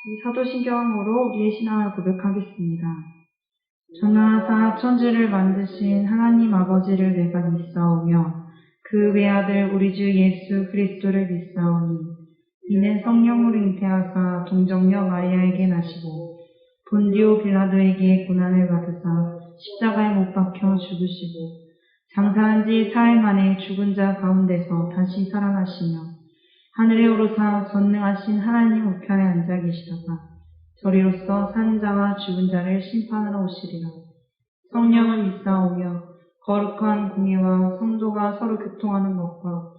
이 사도신경으로 우리의 신앙을 고백하겠습니다. 전능하사 천지를 만드신 하나님 아버지를 내가 믿사오며 그 외아들 우리 주 예수 그리스도를 믿사오니 이는 성령으로 잉태하사 동정녀 마리아에게 나시고 본디오 빌라도에게 고난을 받으사 십자가에 못 박혀 죽으시고 장사한 지 사흘 만에 죽은 자 가운데서 다시 살아나시며 하늘에 오르사 전능하신 하나님 우편에 앉아 계시다가 저리로서 사는 자와 죽은 자를 심판하러 오시리라. 성령을 믿사오며 거룩한 공예와 성도가 서로 교통하는 것과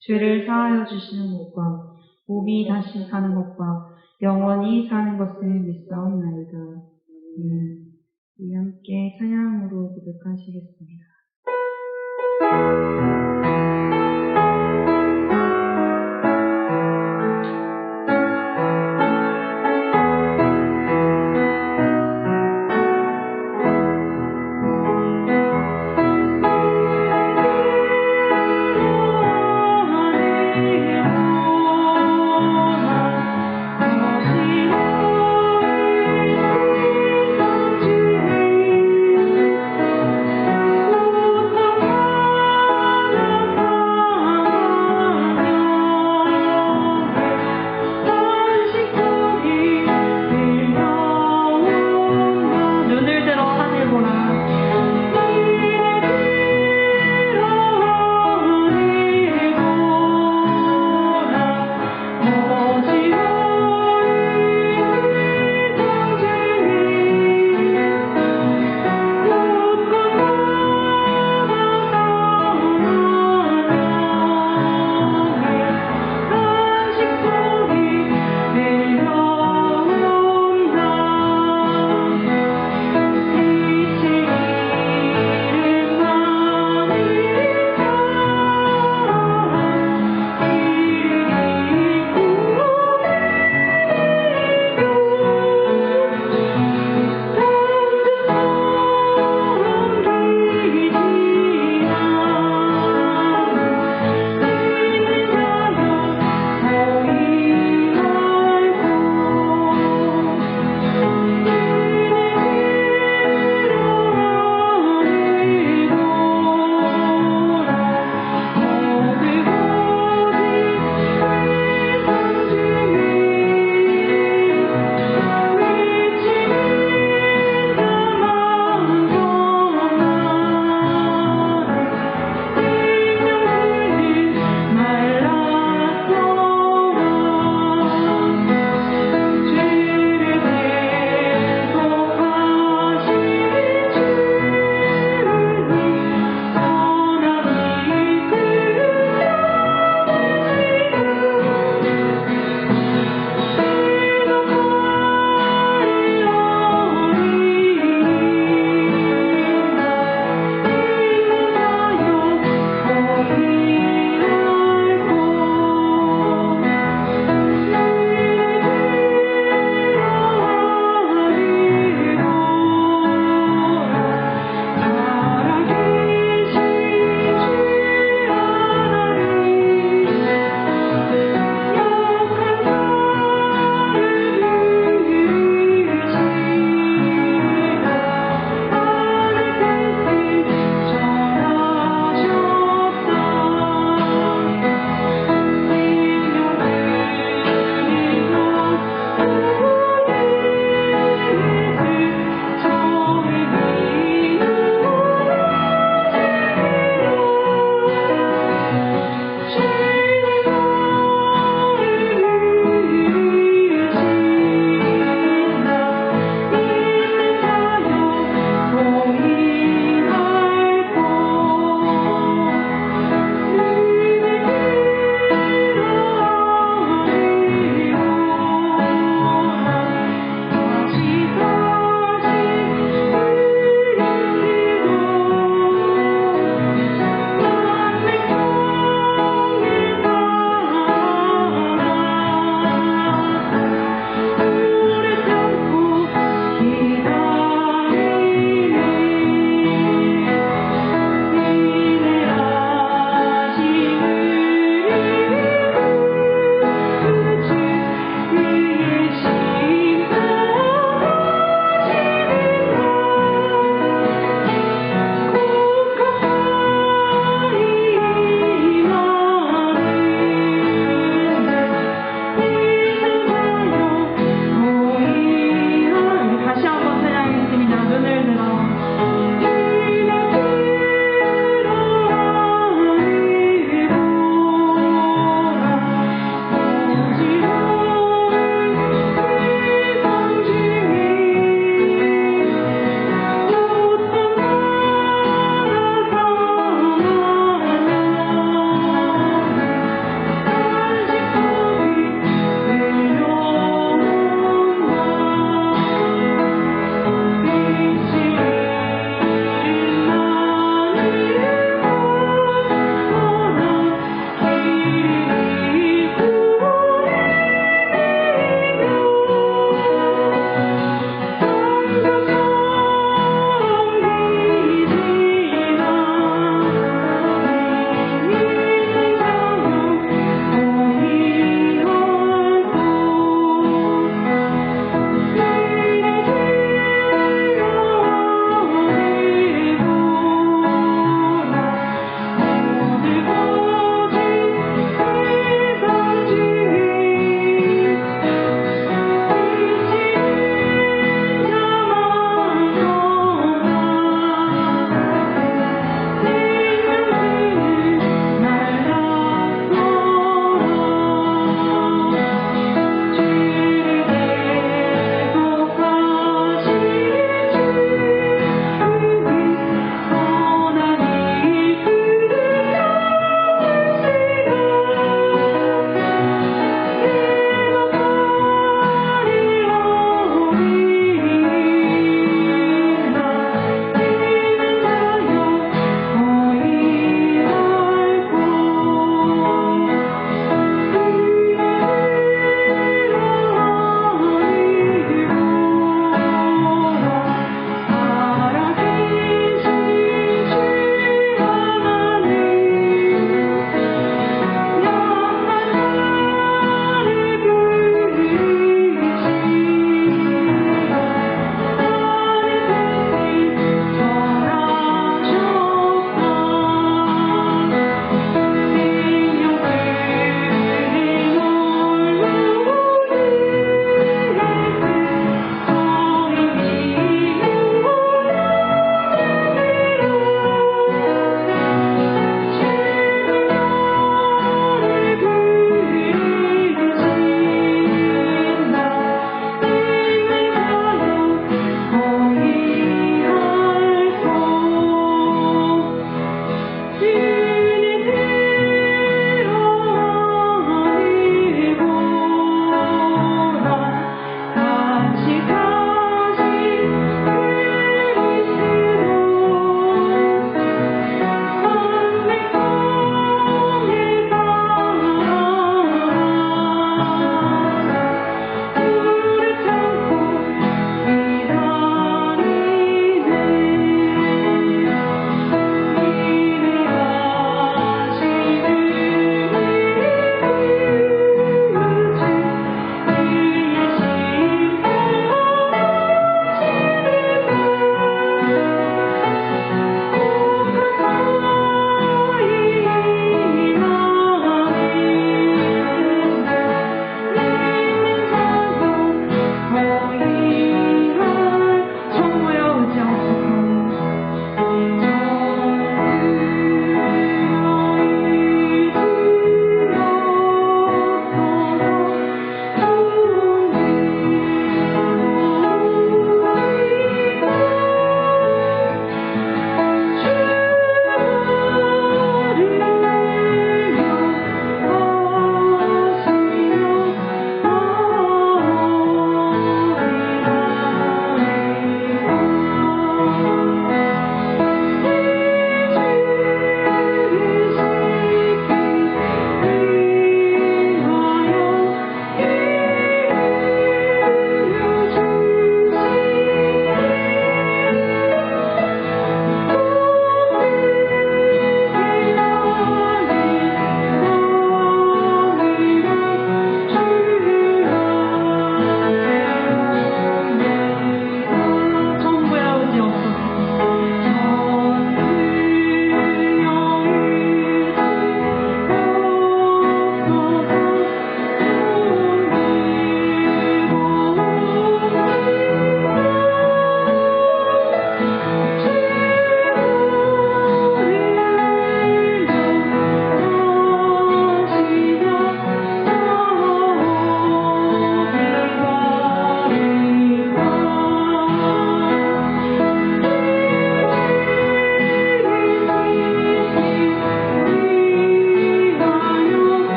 죄를 사하여 주시는 것과 몸이 다시 사는 것과 영원히 사는 것을 믿사옵나이다. 우리 함께 찬양으로 고백하시겠습니다.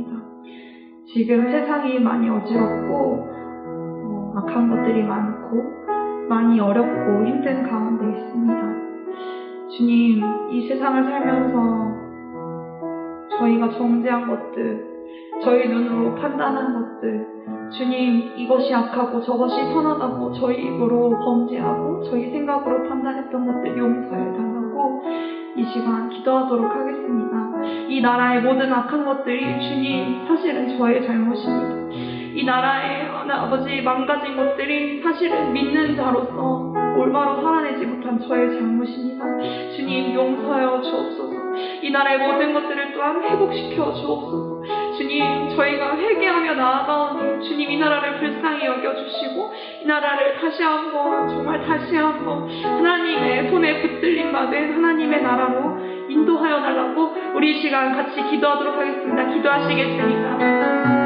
있습니다. 지금 세상이 많이 어지럽고 악한 것들이 많고 많이 어렵고 힘든 가운데 있습니다. 주님, 이 세상을 살면서 저희가 정죄한 것들, 저희 눈으로 판단한 것들, 주님, 이것이 악하고 저것이 선하다고 저희 입으로 범죄하고 저희 생각으로 판단했던 것들 용서해 달라고 이 시간 기도하도록 하겠습니다. 이 나라의 모든 악한 것들이 주님, 사실은 저의 잘못입니다. 이 나라의 아버지 망가진 것들이 사실은 믿는 자로서 올바로 살아내지 못한 저의 잘못입니다. 주님, 용서하여 주옵소서. 이 나라의 모든 것들을 또한 회복시켜 주옵소서. 주님, 저희가 회개하며 나아가오니 주님, 이 나라를 불쌍히 여겨주시고 이 나라를 다시 한번, 정말 다시 한번 하나님의 손에 붙들림 받은 하나님의 나라로 인도하여 달라고 우리 이 시간 같이 기도하도록 하겠습니다. 기도하시겠습니다.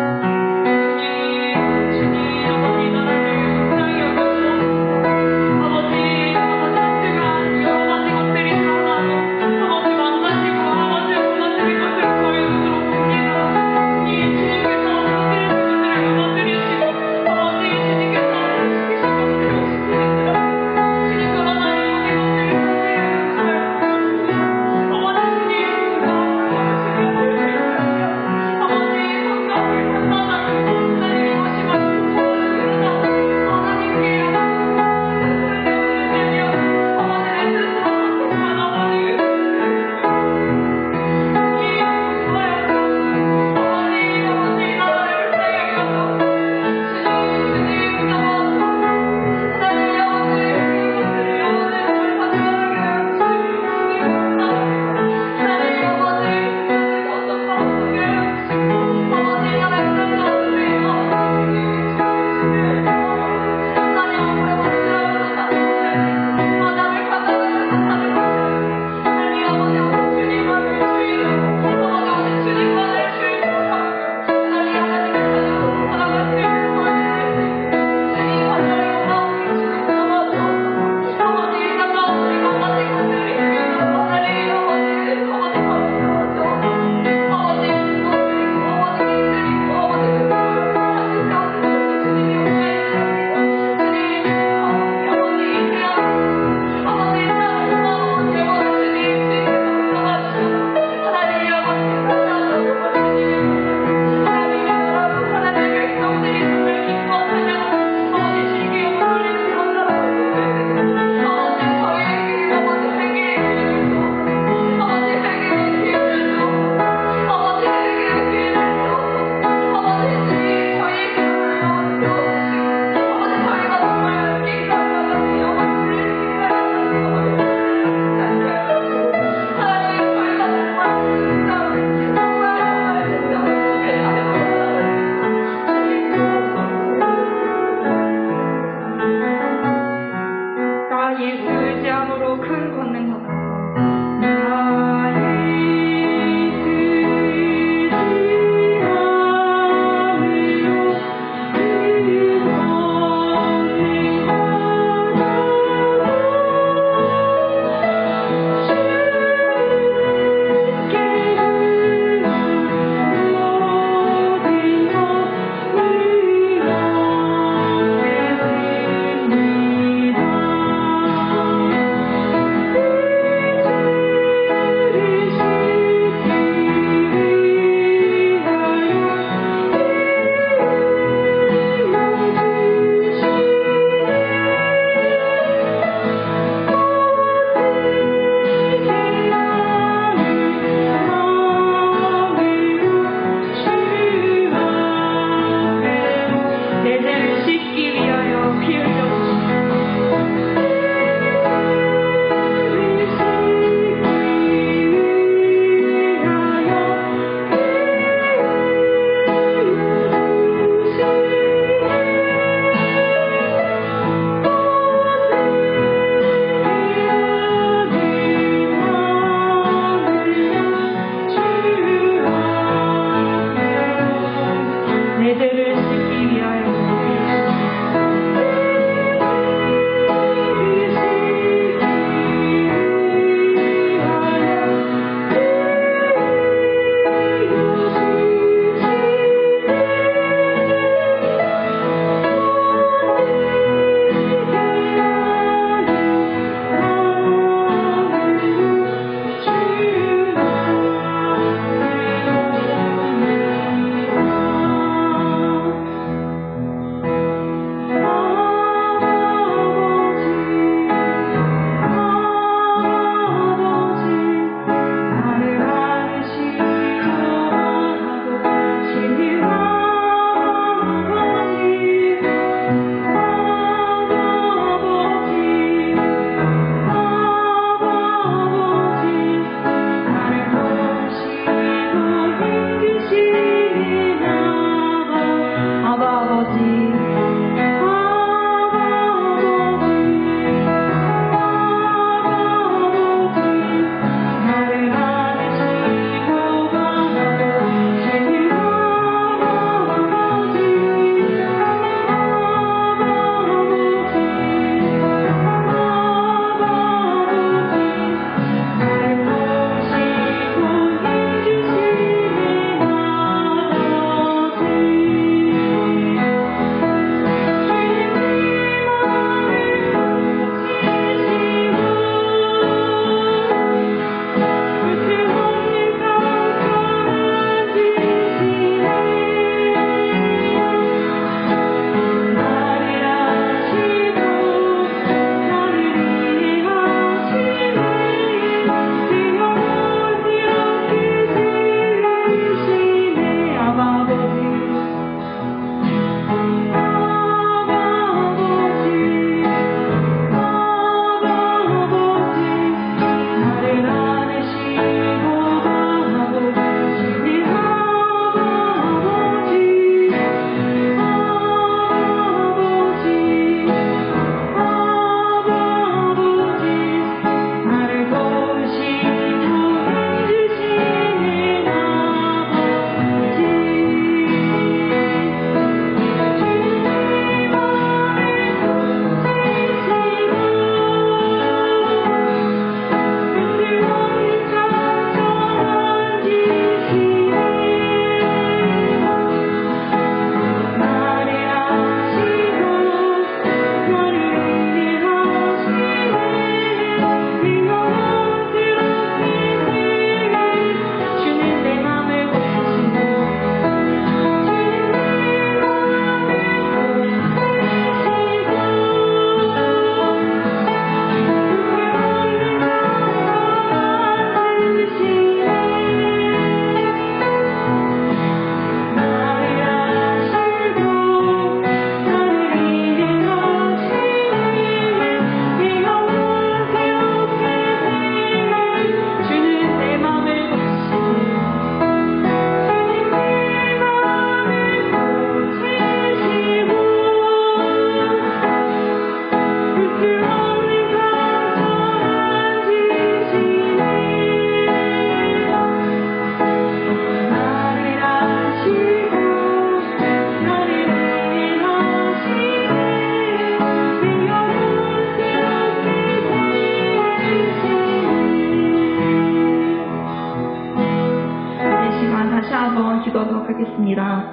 고백하겠습니다.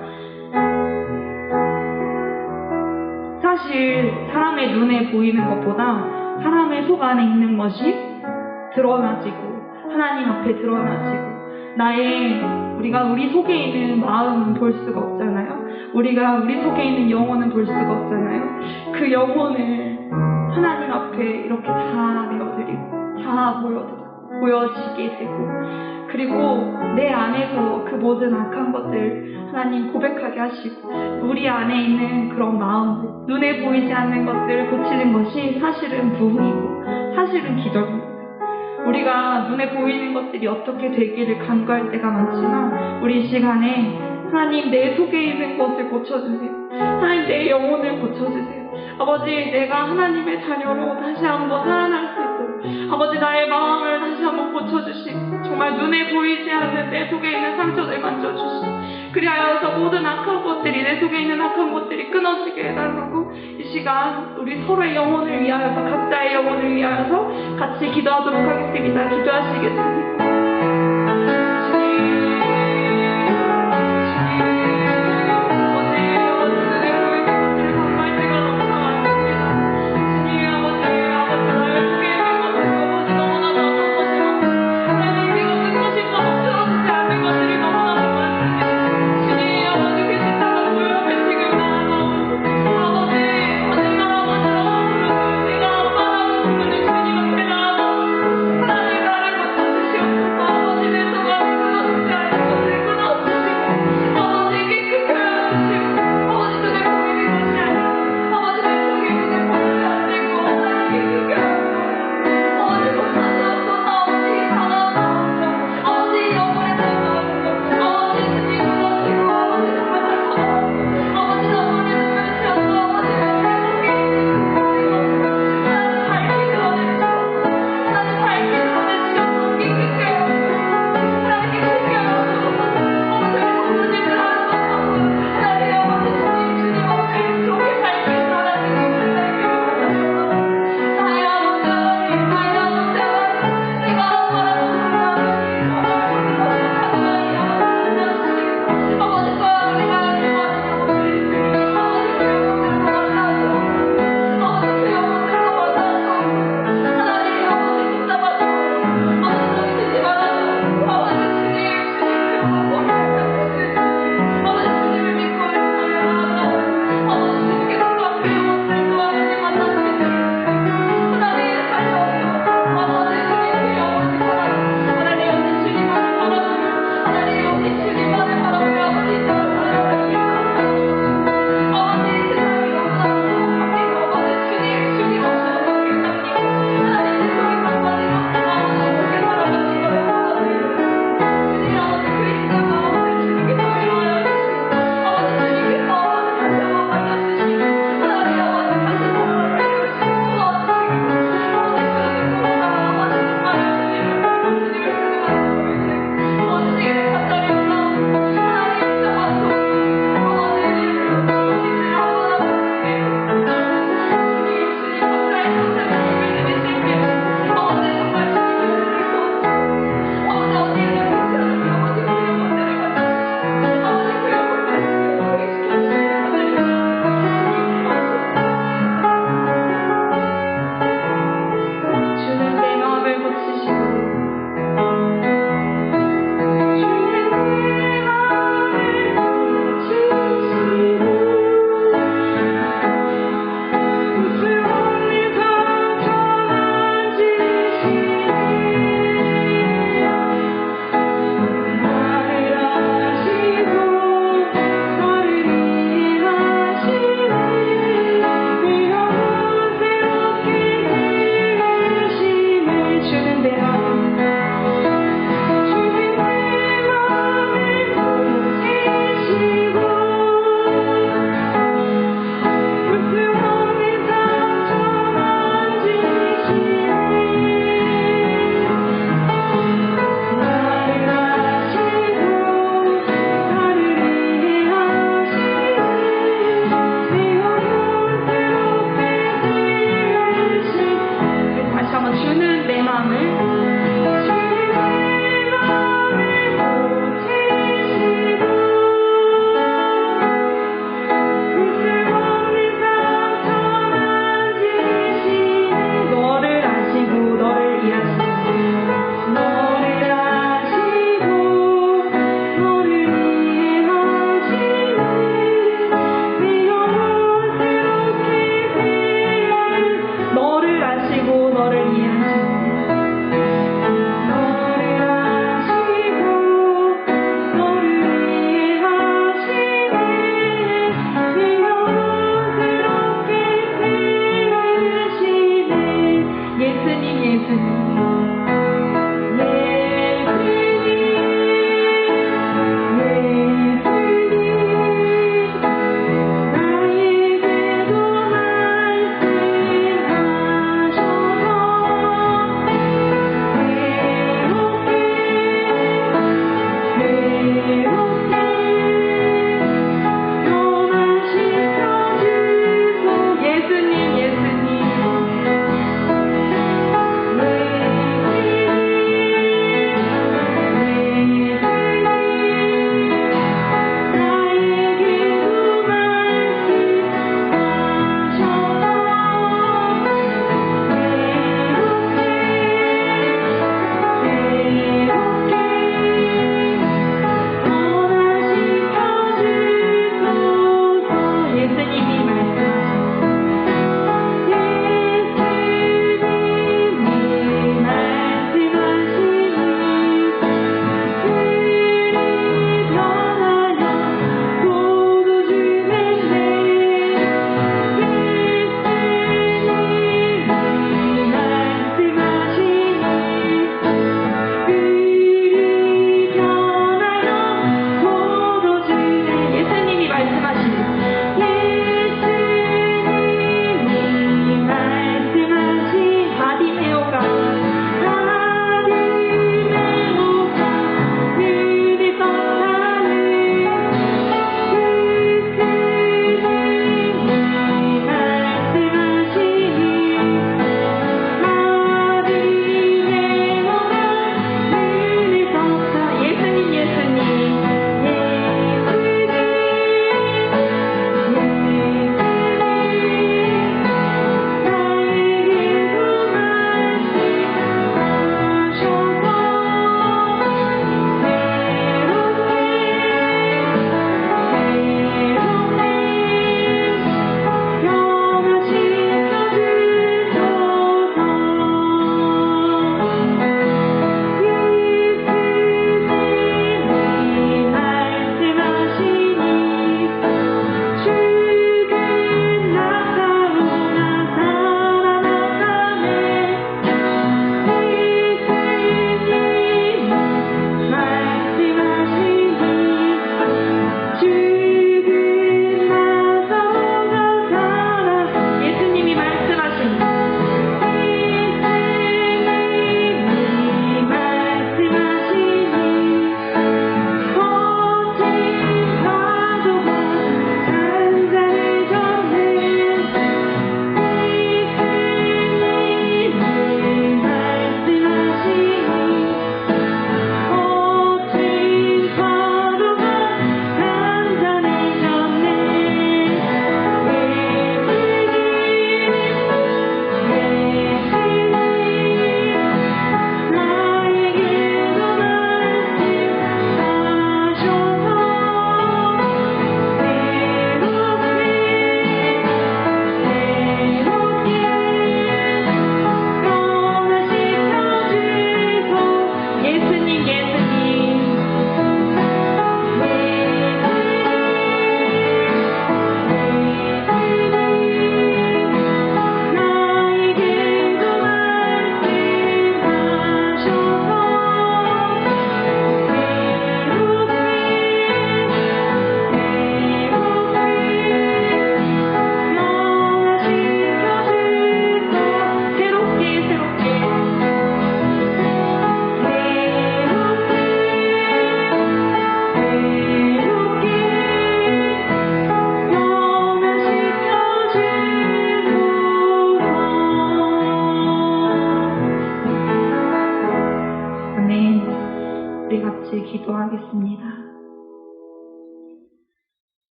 사실 사람의 눈에 보이는 것보다 사람의 속 안에 있는 것이 드러나지고 하나님 앞에 드러나지고 우리가 우리 속에 있는 마음은 볼 수가 없잖아요. 우리가 우리 속에 있는 영혼은 볼 수가 없잖아요. 그 영혼을 하나님 앞에 이렇게 다 내어드리고 다 보여지게 되고, 그리고 내 안에서 그 모든 악한 것들 하나님 고백하게 하시고, 우리 안에 있는 그런 마음, 눈에 보이지 않는 것들을 고치는 것이 사실은 부흥이고 사실은 기적입니다. 우리가 눈에 보이는 것들이 어떻게 되기를 간구할 때가 많지만, 우리 이 시간에 하나님 내 속에 있는 것을 고쳐주세요. 하나님 내 영혼을 고쳐주세요. 아버지, 내가 하나님의 자녀로 다시 한번 살아날 수 있도록 아버지 나의 마음을 다시 한번 고쳐주시고, 정말 눈에 보이지 않는 내 속에 있는 상처를 만져주시고, 그리하여서 모든 악한 것들이, 내 속에 있는 악한 것들이 끊어지게 해달라고 이 시간 우리 서로의 영혼을 위하여서, 각자의 영혼을 위하여서 같이 기도하도록 하겠습니다. 기도하시겠습니다. 하나님 나를 고쳐주시옵소서.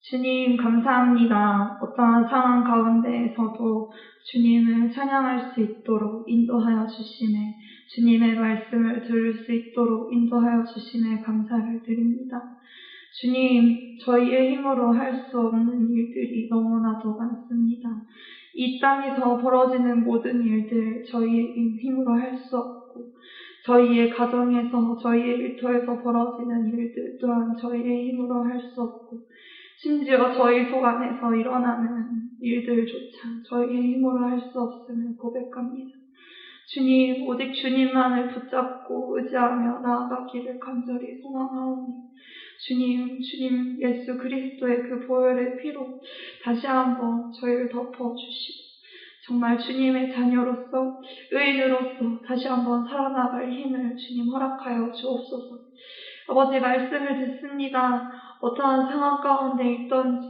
주님 감사합니다. 어떠한 상황 가운데에서도 주님을 찬양할 수 있도록 인도하여 주심에, 주님의 말씀을 들을 수 있도록 인도하여 주심에 감사를 드립니다. 주님, 저희의 힘으로 할 수 없는 일들이 너무나도 많습니다. 이 땅에서 벌어지는 모든 일들 저희의 힘으로 할 수 없고, 저희의 가정에서, 저희의 일터에서 벌어지는 일들 또한 저희의 힘으로 할 수 없고, 심지어 저희 속 안에서 일어나는 일들조차 저희의 힘으로 할 수 없음을 고백합니다. 주님, 오직 주님만을 붙잡고 의지하며 나아가기를 간절히 소망하오니, 주님 예수 그리스도의 그 보혈의 피로 다시 한번 저희를 덮어주시고, 정말 주님의 자녀로서, 의인으로서 다시 한번 살아나갈 힘을 주님 허락하여 주옵소서. 아버지, 말씀을 듣습니다. 어떠한 상황 가운데 있던지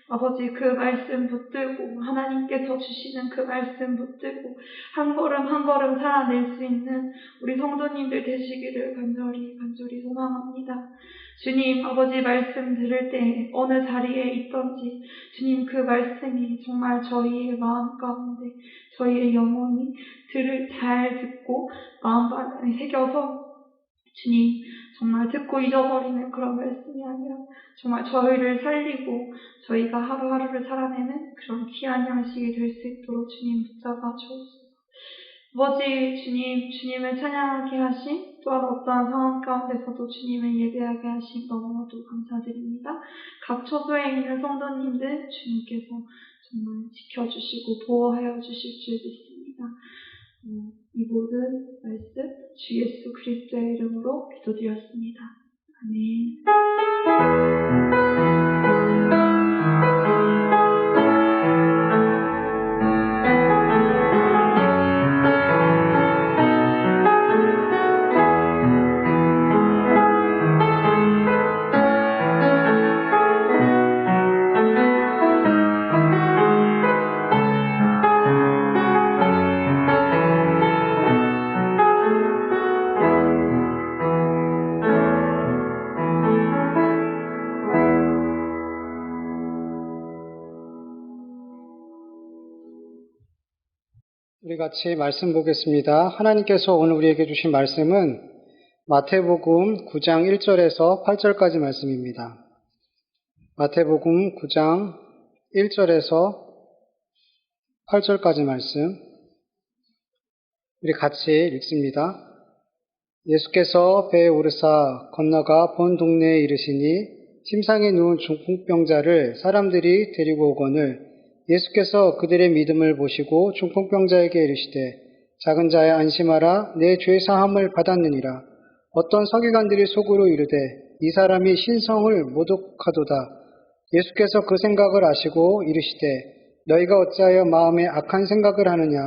아버지, 그 말씀 붙들고, 하나님께서 주시는 그 말씀 붙들고 한 걸음 한 걸음 살아낼 수 있는 우리 성도님들 되시기를 간절히 소망합니다. 주님, 아버지 말씀 들을 때 어느 자리에 있던지 주님, 그 말씀이 정말 저희의 마음 가운데, 저희의 영혼이 잘 듣고 마음 안에 새겨서 주님, 정말 듣고 잊어버리는 그런 말씀이 아니라 정말 저희를 살리고 저희가 하루하루를 살아내는 그런 귀한 양식이 될 수 있도록 주님 붙잡아 주옵소서. 아버지, 주님을 찬양하게 하신, 또한 어떠한 상황 가운데서도 주님을 예배하게 하신 너무나도 감사드립니다. 각 처소에 있는 성도님들 주님께서 정말 지켜주시고 보호하여 주실 줄 믿습니다. 이 모든 말씀 주 예수 그리스도의 이름으로 기도드렸습니다. 아멘. 우리 같이 말씀 보겠습니다. 하나님께서 오늘 우리에게 주신 말씀은 마태복음 9장 1절에서 8절까지 말씀입니다. 마태복음 9장 1절에서 8절까지 말씀, 우리 같이 읽습니다. 예수께서 배에 오르사 건너가 본 동네에 이르시니 침상에 누운 중풍병자를 사람들이 데리고 오거늘 예수께서 그들의 믿음을 보시고 중풍병자에게 이르시되 작은 자야 안심하라 내 죄 사함을 받았느니라. 어떤 서기관들이 속으로 이르되 이 사람이 신성을 모독하도다. 예수께서 그 생각을 아시고 이르시되 너희가 어찌하여 마음에 악한 생각을 하느냐.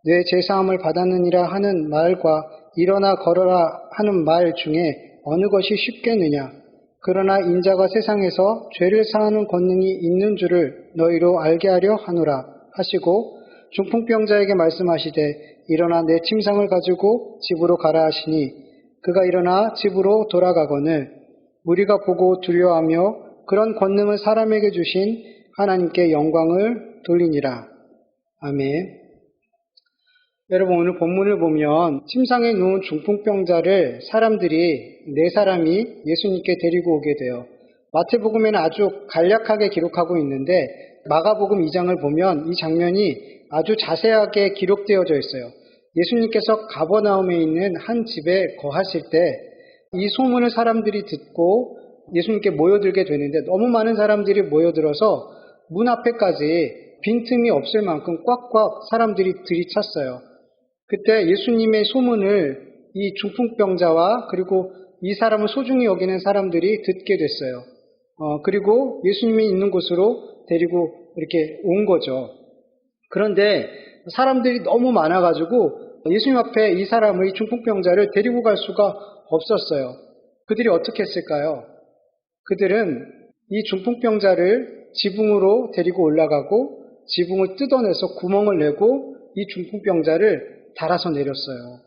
내 죄 사함을 받았느니라 하는 말과 일어나 걸어라 하는 말 중에 어느 것이 쉽겠느냐. 그러나 인자가 세상에서 죄를 사하는 권능이 있는 줄을 너희로 알게 하려 하노라 하시고 중풍병자에게 말씀하시되 일어나 내 침상을 가지고 집으로 가라 하시니 그가 일어나 집으로 돌아가거늘 무리가 보고 두려워하며 그런 권능을 사람에게 주신 하나님께 영광을 돌리니라. 아멘. 여러분, 오늘 본문을 보면 침상에 누운 중풍병자를 사람들이 4사람이 예수님께 데리고 오게 돼요. 마태복음에는 아주 간략하게 기록하고 있는데 마가복음 2장을 보면 이 장면이 아주 자세하게 기록되어져 있어요. 예수님께서 가버나움에 있는 한 집에 거하실 때 이 소문을 사람들이 듣고 예수님께 모여들게 되는데 너무 많은 사람들이 모여들어서 문 앞에까지 빈틈이 없을 만큼 꽉꽉 사람들이 들이찼어요. 그때 예수님의 소문을 이 중풍병자와 그리고 이 사람을 소중히 여기는 사람들이 듣게 됐어요. 그리고 예수님이 있는 곳으로 데리고 이렇게 온 거죠. 그런데 사람들이 너무 많아가지고 예수님 앞에 이 사람을, 이 중풍병자를 데리고 갈 수가 없었어요. 그들이 어떻게 했을까요? 그들은 이 중풍병자를 지붕으로 데리고 올라가고 지붕을 뜯어내서 구멍을 내고 이 중풍병자를 달아서 내렸어요.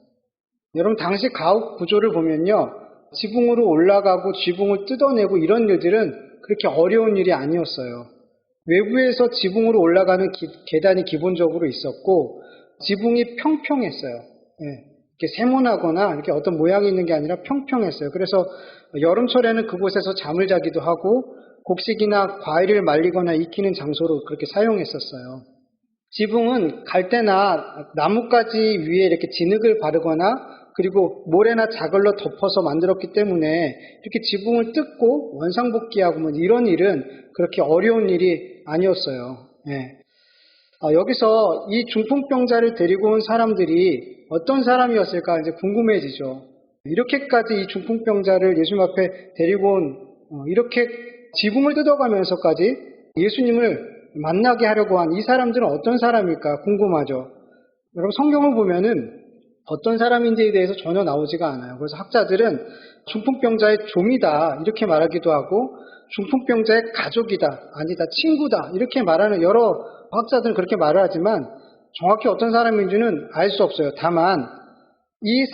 여러분, 당시 가옥 구조를 보면요, 지붕으로 올라가고 지붕을 뜯어내고 이런 일들은 그렇게 어려운 일이 아니었어요. 외부에서 지붕으로 올라가는 계단이 기본적으로 있었고 지붕이 평평했어요. 예, 이렇게 세모나거나 이렇게 어떤 모양이 있는 게 아니라 평평했어요. 그래서 여름철에는 그곳에서 잠을 자기도 하고 곡식이나 과일을 말리거나 익히는 장소로 그렇게 사용했었어요. 지붕은 갈대나 나뭇가지 위에 이렇게 진흙을 바르거나 그리고 모래나 자글로 덮어서 만들었기 때문에 이렇게 지붕을 뜯고 원상복귀하고 뭐 이런 일은 그렇게 어려운 일이 아니었어요. 예. 여기서 이 중풍병자를 데리고 온 사람들이 어떤 사람이었을까 이제 궁금해지죠. 이렇게까지 이 중풍병자를 예수님 앞에 데리고 온 이렇게 지붕을 뜯어가면서까지 예수님을 만나게 하려고 한 이 사람들은 어떤 사람일까 궁금하죠. 여러분 성경을 보면은 어떤 사람인지에 대해서 전혀 나오지가 않아요. 그래서 학자들은 중풍병자의 종이다 이렇게 말하기도 하고 중풍병자의 가족이다 아니다 친구다 이렇게 말하는 여러 학자들은 그렇게 말을 하지만 정확히 어떤 사람인지는 알 수 없어요. 다만 이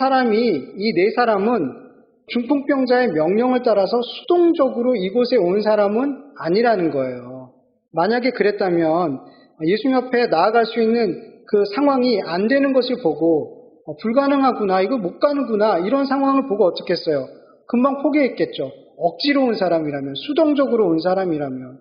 네 사람은 중풍병자의 명령을 따라서 수동적으로 이곳에 온 사람은 아니라는 거예요. 만약에 그랬다면 예수님 앞에 나아갈 수 있는 그 상황이 안 되는 것을 보고 불가능하구나, 이거 못 가는구나 이런 상황을 보고 어떻게 했어요? 금방 포기했겠죠. 억지로 온 사람이라면, 수동적으로 온 사람이라면.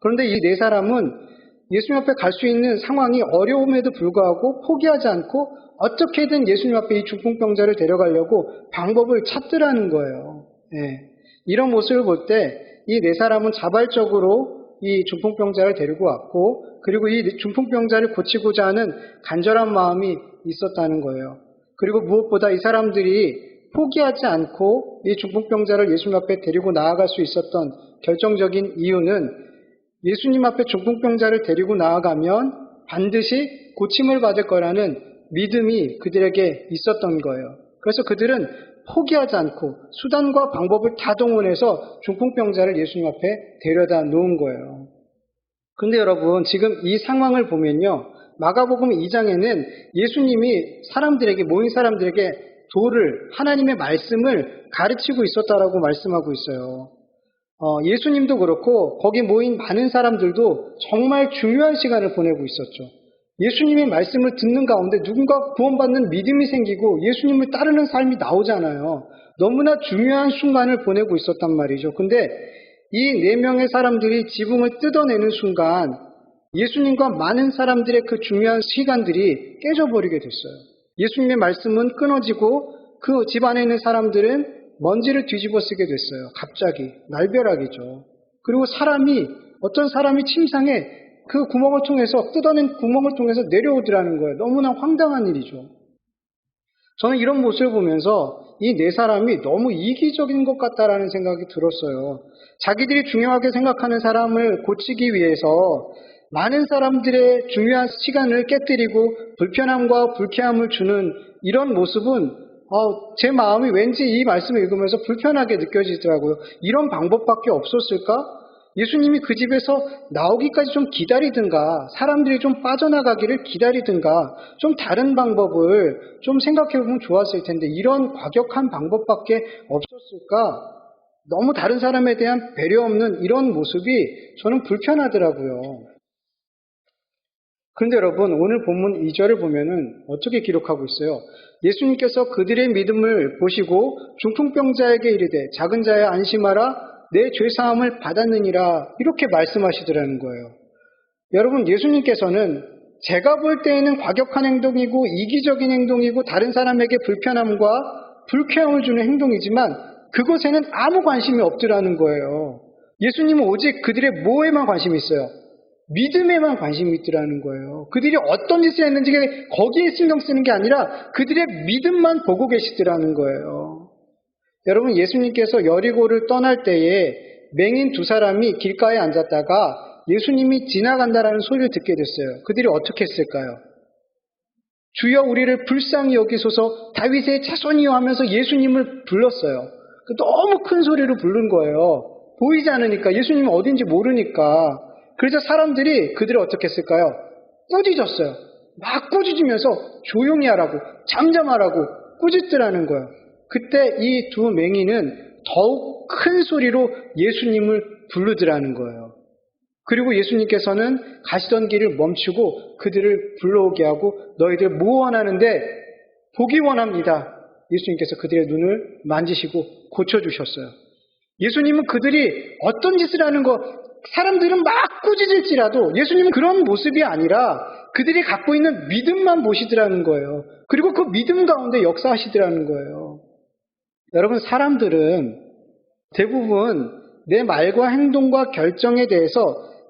그런데 이 네 사람은 예수님 앞에 갈 수 있는 상황이 어려움에도 불구하고 포기하지 않고 어떻게든 예수님 앞에 이 중풍병자를 데려가려고 방법을 찾더라는 거예요. 예. 이런 모습을 볼 때 이 네 사람은 자발적으로 이 중풍병자를 데리고 왔고 그리고 이 중풍병자를 고치고자 하는 간절한 마음이 있었다는 거예요. 그리고 무엇보다 이 사람들이 포기하지 않고 이 중풍병자를 예수님 앞에 데리고 나아갈 수 있었던 결정적인 이유는 예수님 앞에 중풍병자를 데리고 나아가면 반드시 고침을 받을 거라는 믿음이 그들에게 있었던 거예요. 그래서 그들은 포기하지 않고 수단과 방법을 다 동원해서 중풍병자를 예수님 앞에 데려다 놓은 거예요. 그런데 여러분 지금 이 상황을 보면요. 마가복음 2장에는 예수님이 모인 사람들에게 하나님의 말씀을 가르치고 있었다라고 말씀하고 있어요. 예수님도 그렇고 거기 모인 많은 사람들도 정말 중요한 시간을 보내고 있었죠. 예수님의 말씀을 듣는 가운데 누군가 구원받는 믿음이 생기고 예수님을 따르는 삶이 나오잖아요. 너무나 중요한 순간을 보내고 있었단 말이죠. 근데 이 4명의 사람들이 지붕을 뜯어내는 순간 예수님과 많은 사람들의 그 중요한 시간들이 깨져버리게 됐어요. 예수님의 말씀은 끊어지고 그 집 안에 있는 사람들은 먼지를 뒤집어 쓰게 됐어요. 갑자기 날벼락이죠. 그리고 어떤 사람이 침상에 그 구멍을 통해서 뜯어낸 구멍을 통해서 내려오더라는 거예요. 너무나 황당한 일이죠. 저는 이런 모습을 보면서 이 네 사람이 너무 이기적인 것 같다라는 생각이 들었어요. 자기들이 중요하게 생각하는 사람을 고치기 위해서 많은 사람들의 중요한 시간을 깨뜨리고 불편함과 불쾌함을 주는 이런 모습은 제 마음이 왠지 이 말씀을 읽으면서 불편하게 느껴지더라고요. 이런 방법밖에 없었을까? 예수님이 그 집에서 나오기까지 좀 기다리든가 사람들이 좀 빠져나가기를 기다리든가 좀 다른 방법을 좀 생각해보면 좋았을 텐데 이런 과격한 방법밖에 없었을까? 너무 다른 사람에 대한 배려 없는 이런 모습이 저는 불편하더라고요. 그런데 여러분 오늘 본문 2절을 보면은 어떻게 기록하고 있어요? 예수님께서 그들의 믿음을 보시고 중풍병자에게 이르되 작은 자야 안심하라 내 죄사함을 받았느니라 이렇게 말씀하시더라는 거예요. 여러분 예수님께서는 제가 볼 때에는 과격한 행동이고 이기적인 행동이고 다른 사람에게 불편함과 불쾌함을 주는 행동이지만 그것에는 아무 관심이 없더라는 거예요. 예수님은 오직 그들의 뭐에만 관심이 있어요? 믿음에만 관심이 있더라는 거예요. 그들이 어떤 짓을 했는지 거기에 신경 쓰는 게 아니라 그들의 믿음만 보고 계시더라는 거예요. 여러분 예수님께서 여리고를 떠날 때에 맹인 2사람이 길가에 앉았다가 예수님이 지나간다라는 소리를 듣게 됐어요. 그들이 어떻게 했을까요? 주여 우리를 불쌍히 여기소서 다윗의 자손이여 하면서 예수님을 불렀어요. 너무 큰 소리로 부른 거예요. 보이지 않으니까 예수님은 어딘지 모르니까. 그래서 사람들이 그들을 어떻게 했을까요? 꾸짖었어요. 막 꾸짖으면서 조용히 하라고 잠잠하라고 꾸짖더라는 거예요. 그때 이 2 맹인은 더욱 큰 소리로 예수님을 부르더라는 거예요. 그리고 예수님께서는 가시던 길을 멈추고 그들을 불러오게 하고 너희들 뭐 원하는데 보기 원합니다. 예수님께서 그들의 눈을 만지시고 고쳐주셨어요. 예수님은 그들이 어떤 짓을 하는 거 사람들은 막 꾸짖을지라도 예수님은 그런 모습이 아니라 그들이 갖고 있는 믿음만 보시더라는 거예요. 그리고 그 믿음 가운데 역사하시더라는 거예요. 여러분, 사람들은 대부분 내 말과 행동과 결정에 대해서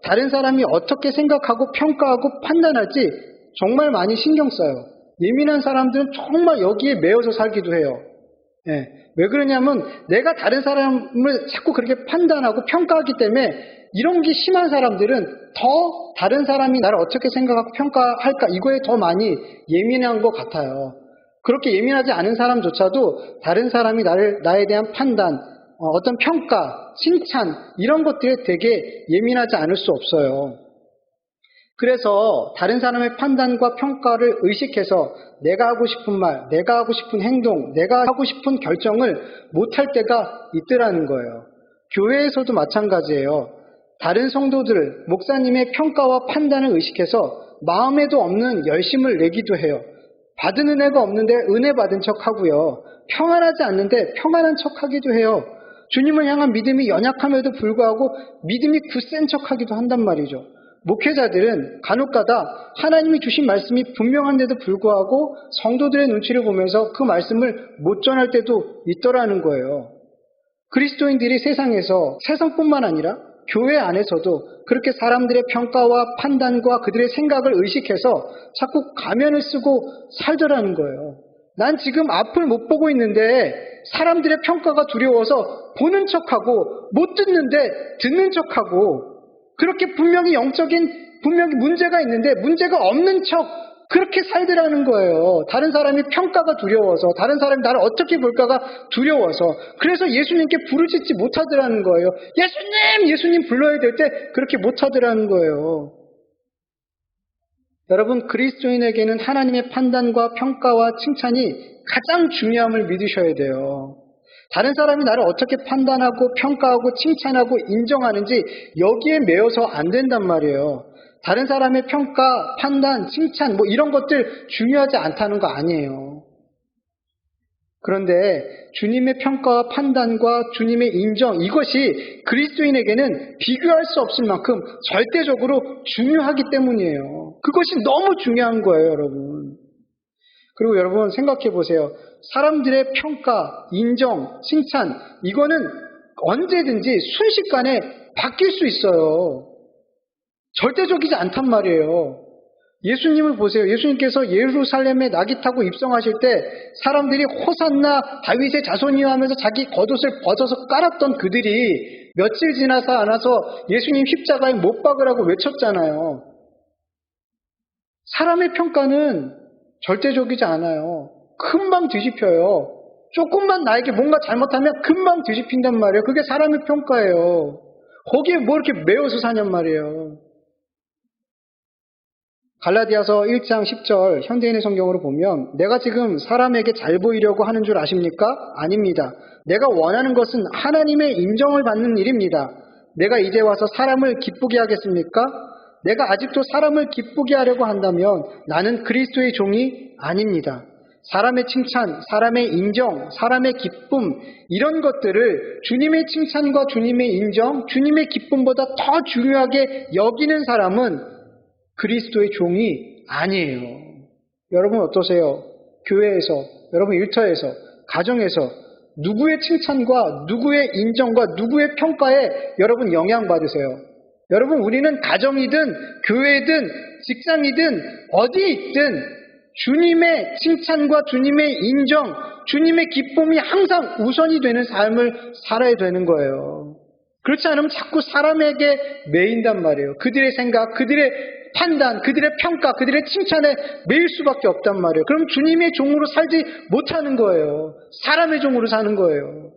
다른 사람이 어떻게 생각하고 평가하고 판단할지 정말 많이 신경 써요. 예민한 사람들은 정말 여기에 매여서 살기도 해요. 예. 왜 그러냐면 내가 다른 사람을 자꾸 그렇게 판단하고 평가하기 때문에 이런 게 심한 사람들은 더 다른 사람이 나를 어떻게 생각하고 평가할까 이거에 더 많이 예민한 것 같아요. 그렇게 예민하지 않은 사람조차도 다른 사람이 나에 대한 판단, 어떤 평가, 칭찬 이런 것들에 되게 예민하지 않을 수 없어요. 그래서 다른 사람의 판단과 평가를 의식해서 내가 하고 싶은 말, 내가 하고 싶은 행동, 내가 하고 싶은 결정을 못할 때가 있더라는 거예요. 교회에서도 마찬가지예요. 다른 성도들, 목사님의 평가와 판단을 의식해서 마음에도 없는 열심을 내기도 해요. 받은 은혜가 없는데 은혜 받은 척하고요. 평안하지 않는데 평안한 척하기도 해요. 주님을 향한 믿음이 연약함에도 불구하고 믿음이 굳센 척하기도 한단 말이죠. 목회자들은 간혹가다 하나님이 주신 말씀이 분명한데도 불구하고 성도들의 눈치를 보면서 그 말씀을 못 전할 때도 있더라는 거예요. 그리스도인들이 세상뿐만 아니라 교회 안에서도 그렇게 사람들의 평가와 판단과 그들의 생각을 의식해서 자꾸 가면을 쓰고 살더라는 거예요. 난 지금 앞을 못 보고 있는데 사람들의 평가가 두려워서 보는 척하고 못 듣는데 듣는 척하고 그렇게 분명히 문제가 있는데 문제가 없는 척 그렇게 살더라는 거예요. 다른 사람이 평가가 두려워서 다른 사람이 나를 어떻게 볼까가 두려워서 그래서 예수님께 부르짖지 못하더라는 거예요. 예수님 불러야 될 때 그렇게 못하더라는 거예요. 여러분, 그리스도인에게는 하나님의 판단과 평가와 칭찬이 가장 중요함을 믿으셔야 돼요. 다른 사람이 나를 어떻게 판단하고 평가하고 칭찬하고 인정하는지 여기에 매여서 안 된단 말이에요. 다른 사람의 평가, 판단, 칭찬 이런 것들 중요하지 않다는 거 아니에요. 그런데 주님의 평가와 판단과 주님의 인정 이것이 그리스도인에게는 비교할 수 없을 만큼 절대적으로 중요하기 때문이에요. 그것이 너무 중요한 거예요, 여러분. 그리고 여러분 생각해 보세요. 사람들의 평가, 인정, 칭찬 이거는 언제든지 순식간에 바뀔 수 있어요. 절대적이지 않단 말이에요. 예수님을 보세요. 예수님께서 예루살렘에 낙이 타고 입성하실 때 사람들이 호산나 다윗의 자손이여 하면서 자기 겉옷을 벗어서 깔았던 그들이 며칠 지나서 않아서 예수님 십자가에 못 박으라고 외쳤잖아요. 사람의 평가는 절대적이지 않아요. 금방 뒤집혀요. 조금만 나에게 뭔가 잘못하면 금방 뒤집힌단 말이에요. 그게 사람의 평가예요. 거기에 뭐 이렇게 매여서 사냔 말이에요. 갈라디아서 1장 10절 현대인의 성경으로 보면 내가 지금 사람에게 잘 보이려고 하는 줄 아십니까? 아닙니다. 내가 원하는 것은 하나님의 인정을 받는 일입니다. 내가 이제 와서 사람을 기쁘게 하겠습니까? 내가 아직도 사람을 기쁘게 하려고 한다면 나는 그리스도의 종이 아닙니다. 사람의 칭찬, 사람의 인정, 사람의 기쁨 이런 것들을 주님의 칭찬과 주님의 인정, 주님의 기쁨보다 더 중요하게 여기는 사람은 그리스도의 종이 아니에요. 여러분 어떠세요? 교회에서, 여러분 일터에서, 가정에서 누구의 칭찬과 누구의 인정과 누구의 평가에 여러분 영향받으세요? 여러분 우리는 가정이든 교회든 직장이든 어디에 있든 주님의 칭찬과 주님의 인정, 주님의 기쁨이 항상 우선이 되는 삶을 살아야 되는 거예요. 그렇지 않으면 자꾸 사람에게 매인단 말이에요. 그들의 생각, 그들의 판단, 그들의 평가, 그들의 칭찬에 매일 수밖에 없단 말이에요. 그럼 주님의 종으로 살지 못하는 거예요. 사람의 종으로 사는 거예요.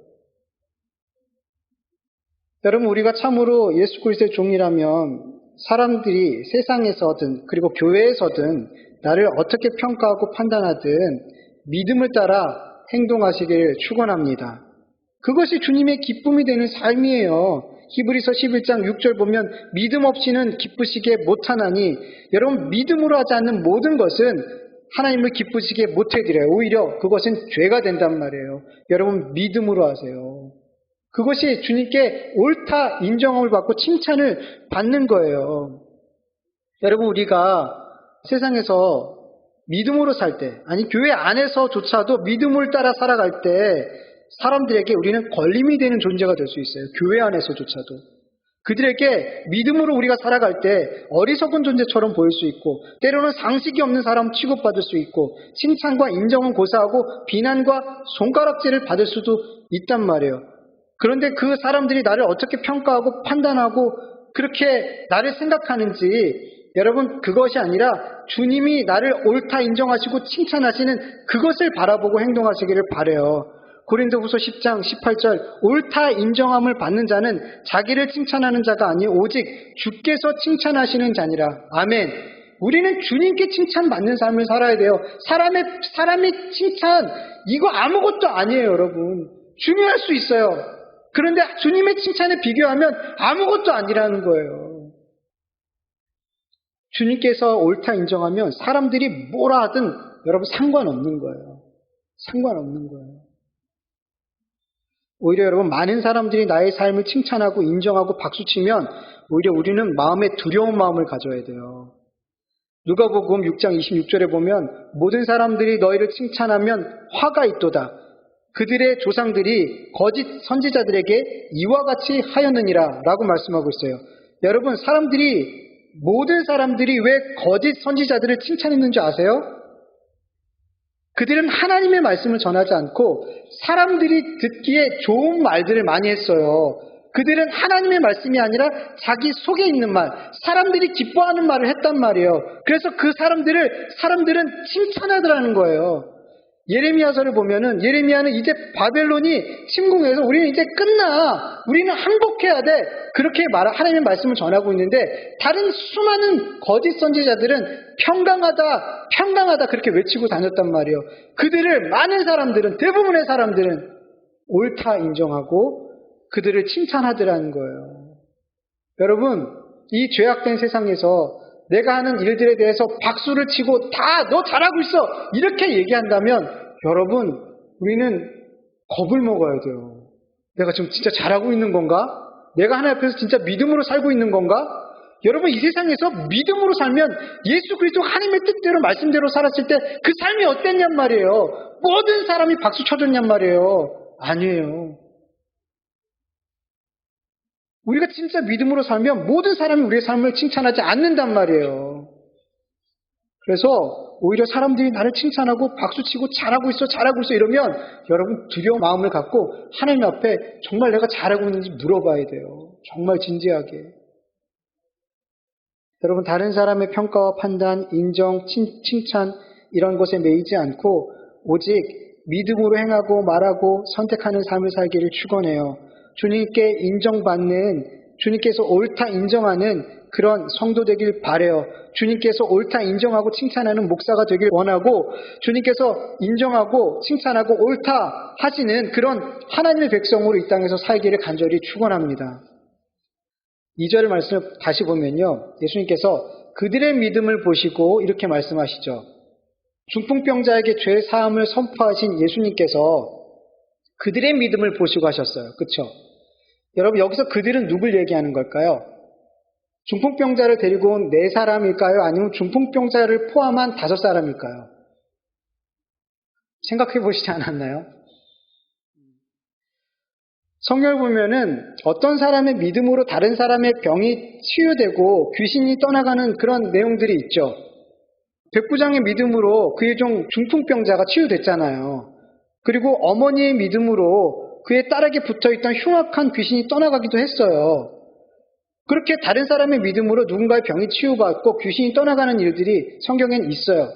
여러분 우리가 참으로 예수 그리스도의 종이라면 사람들이 세상에서든 그리고 교회에서든 나를 어떻게 평가하고 판단하든 믿음을 따라 행동하시길 축원합니다. 그것이 주님의 기쁨이 되는 삶이에요. 히브리서 11장 6절 보면 믿음 없이는 기쁘시게 못하나니 여러분 믿음으로 하지 않는 모든 것은 하나님을 기쁘시게 못해드려요. 오히려 그것은 죄가 된단 말이에요. 여러분 믿음으로 하세요. 그것이 주님께 옳다 인정함을 받고 칭찬을 받는 거예요. 여러분 우리가 세상에서 믿음으로 살 때, 아니 교회 안에서조차도 믿음을 따라 살아갈 때 사람들에게 우리는 걸림이 되는 존재가 될 수 있어요. 교회 안에서조차도. 그들에게 믿음으로 우리가 살아갈 때 어리석은 존재처럼 보일 수 있고 때로는 상식이 없는 사람 취급받을 수 있고 칭찬과 인정은 고사하고 비난과 손가락질을 받을 수도 있단 말이에요. 그런데 그 사람들이 나를 어떻게 평가하고 판단하고 그렇게 나를 생각하는지 여러분 그것이 아니라 주님이 나를 옳다 인정하시고 칭찬하시는 그것을 바라보고 행동하시기를 바라요. 고린도후서 10장 18절 옳다 인정함을 받는 자는 자기를 칭찬하는 자가 아니요 오직 주께서 칭찬하시는 자니라. 아멘. 우리는 주님께 칭찬받는 삶을 살아야 돼요. 사람의 칭찬 이거 아무것도 아니에요. 여러분 중요할 수 있어요. 그런데 주님의 칭찬에 비교하면 아무것도 아니라는 거예요. 주님께서 옳다 인정하면 사람들이 뭐라 하든 여러분 상관없는 거예요. 상관없는 거예요. 오히려 여러분 많은 사람들이 나의 삶을 칭찬하고 인정하고 박수치면 오히려 우리는 마음에 두려운 마음을 가져야 돼요. 누가복음 6장 26절에 보면 모든 사람들이 너희를 칭찬하면 화가 있도다. 그들의 조상들이 거짓 선지자들에게 이와 같이 하였느니라 라고 말씀하고 있어요. 여러분 모든 사람들이 왜 거짓 선지자들을 칭찬했는지 아세요? 그들은 하나님의 말씀을 전하지 않고 사람들이 듣기에 좋은 말들을 많이 했어요. 그들은 하나님의 말씀이 아니라 자기 속에 있는 말, 사람들이 기뻐하는 말을 했단 말이에요. 그래서 그 사람들은 칭찬하더라는 거예요. 예레미야서를 보면은 예레미야는 이제 바벨론이 침공해서 우리는 이제 끝나. 우리는 항복해야 돼. 그렇게 하나님의 말씀을 전하고 있는데 다른 수많은 거짓 선지자들은 평강하다 그렇게 외치고 다녔단 말이에요. 많은 사람들은 대부분의 사람들은 옳다 인정하고 그들을 칭찬하더라는 거예요. 여러분 이 죄악된 세상에서 내가 하는 일들에 대해서 박수를 치고 다 너 잘하고 있어 이렇게 얘기한다면 여러분 우리는 겁을 먹어야 돼요. 내가 지금 진짜 잘하고 있는 건가? 내가 하나님 앞에서 진짜 믿음으로 살고 있는 건가? 여러분 이 세상에서 믿음으로 살면 예수 그리스도 하나님의 뜻대로 말씀대로 살았을 때 그 삶이 어땠냔 말이에요. 모든 사람이 박수 쳐줬냔 말이에요. 아니에요. 우리가 진짜 믿음으로 살면 모든 사람이 우리의 삶을 칭찬하지 않는단 말이에요. 그래서 오히려 사람들이 나를 칭찬하고 박수치고 잘하고 있어 이러면 여러분 두려운 마음을 갖고 하나님 앞에 정말 내가 잘하고 있는지 물어봐야 돼요. 정말 진지하게. 여러분 다른 사람의 평가와 판단, 인정, 칭찬 이런 것에 매이지 않고 오직 믿음으로 행하고 말하고 선택하는 삶을 살기를 축원해요. 주님께 인정받는, 주님께서 옳다 인정하는 그런 성도 되길 바라요. 주님께서 옳다 인정하고 칭찬하는 목사가 되길 원하고 주님께서 인정하고 칭찬하고 옳다 하시는 그런 하나님의 백성으로 이 땅에서 살기를 간절히 축원합니다. 2절 말씀을 다시 보면요. 예수님께서 그들의 믿음을 보시고 이렇게 말씀하시죠. 중풍병자에게 죄 사함을 선포하신 예수님께서 그들의 믿음을 보시고 하셨어요. 그렇죠? 여러분 여기서 그들은 누굴 얘기하는 걸까요? 중풍병자를 데리고 온 4사람일까요? 아니면 중풍병자를 포함한 5사람일까요? 생각해 보시지 않았나요? 성경을 보면은 어떤 사람의 믿음으로 다른 사람의 병이 치유되고 귀신이 떠나가는 그런 내용들이 있죠. 백부장의 믿음으로 그의 종 중풍병자가 치유됐잖아요. 그리고 어머니의 믿음으로 그의 딸에게 붙어있던 흉악한 귀신이 떠나가기도 했어요. 그렇게 다른 사람의 믿음으로 누군가의 병이 치유받고 귀신이 떠나가는 일들이 성경엔 있어요.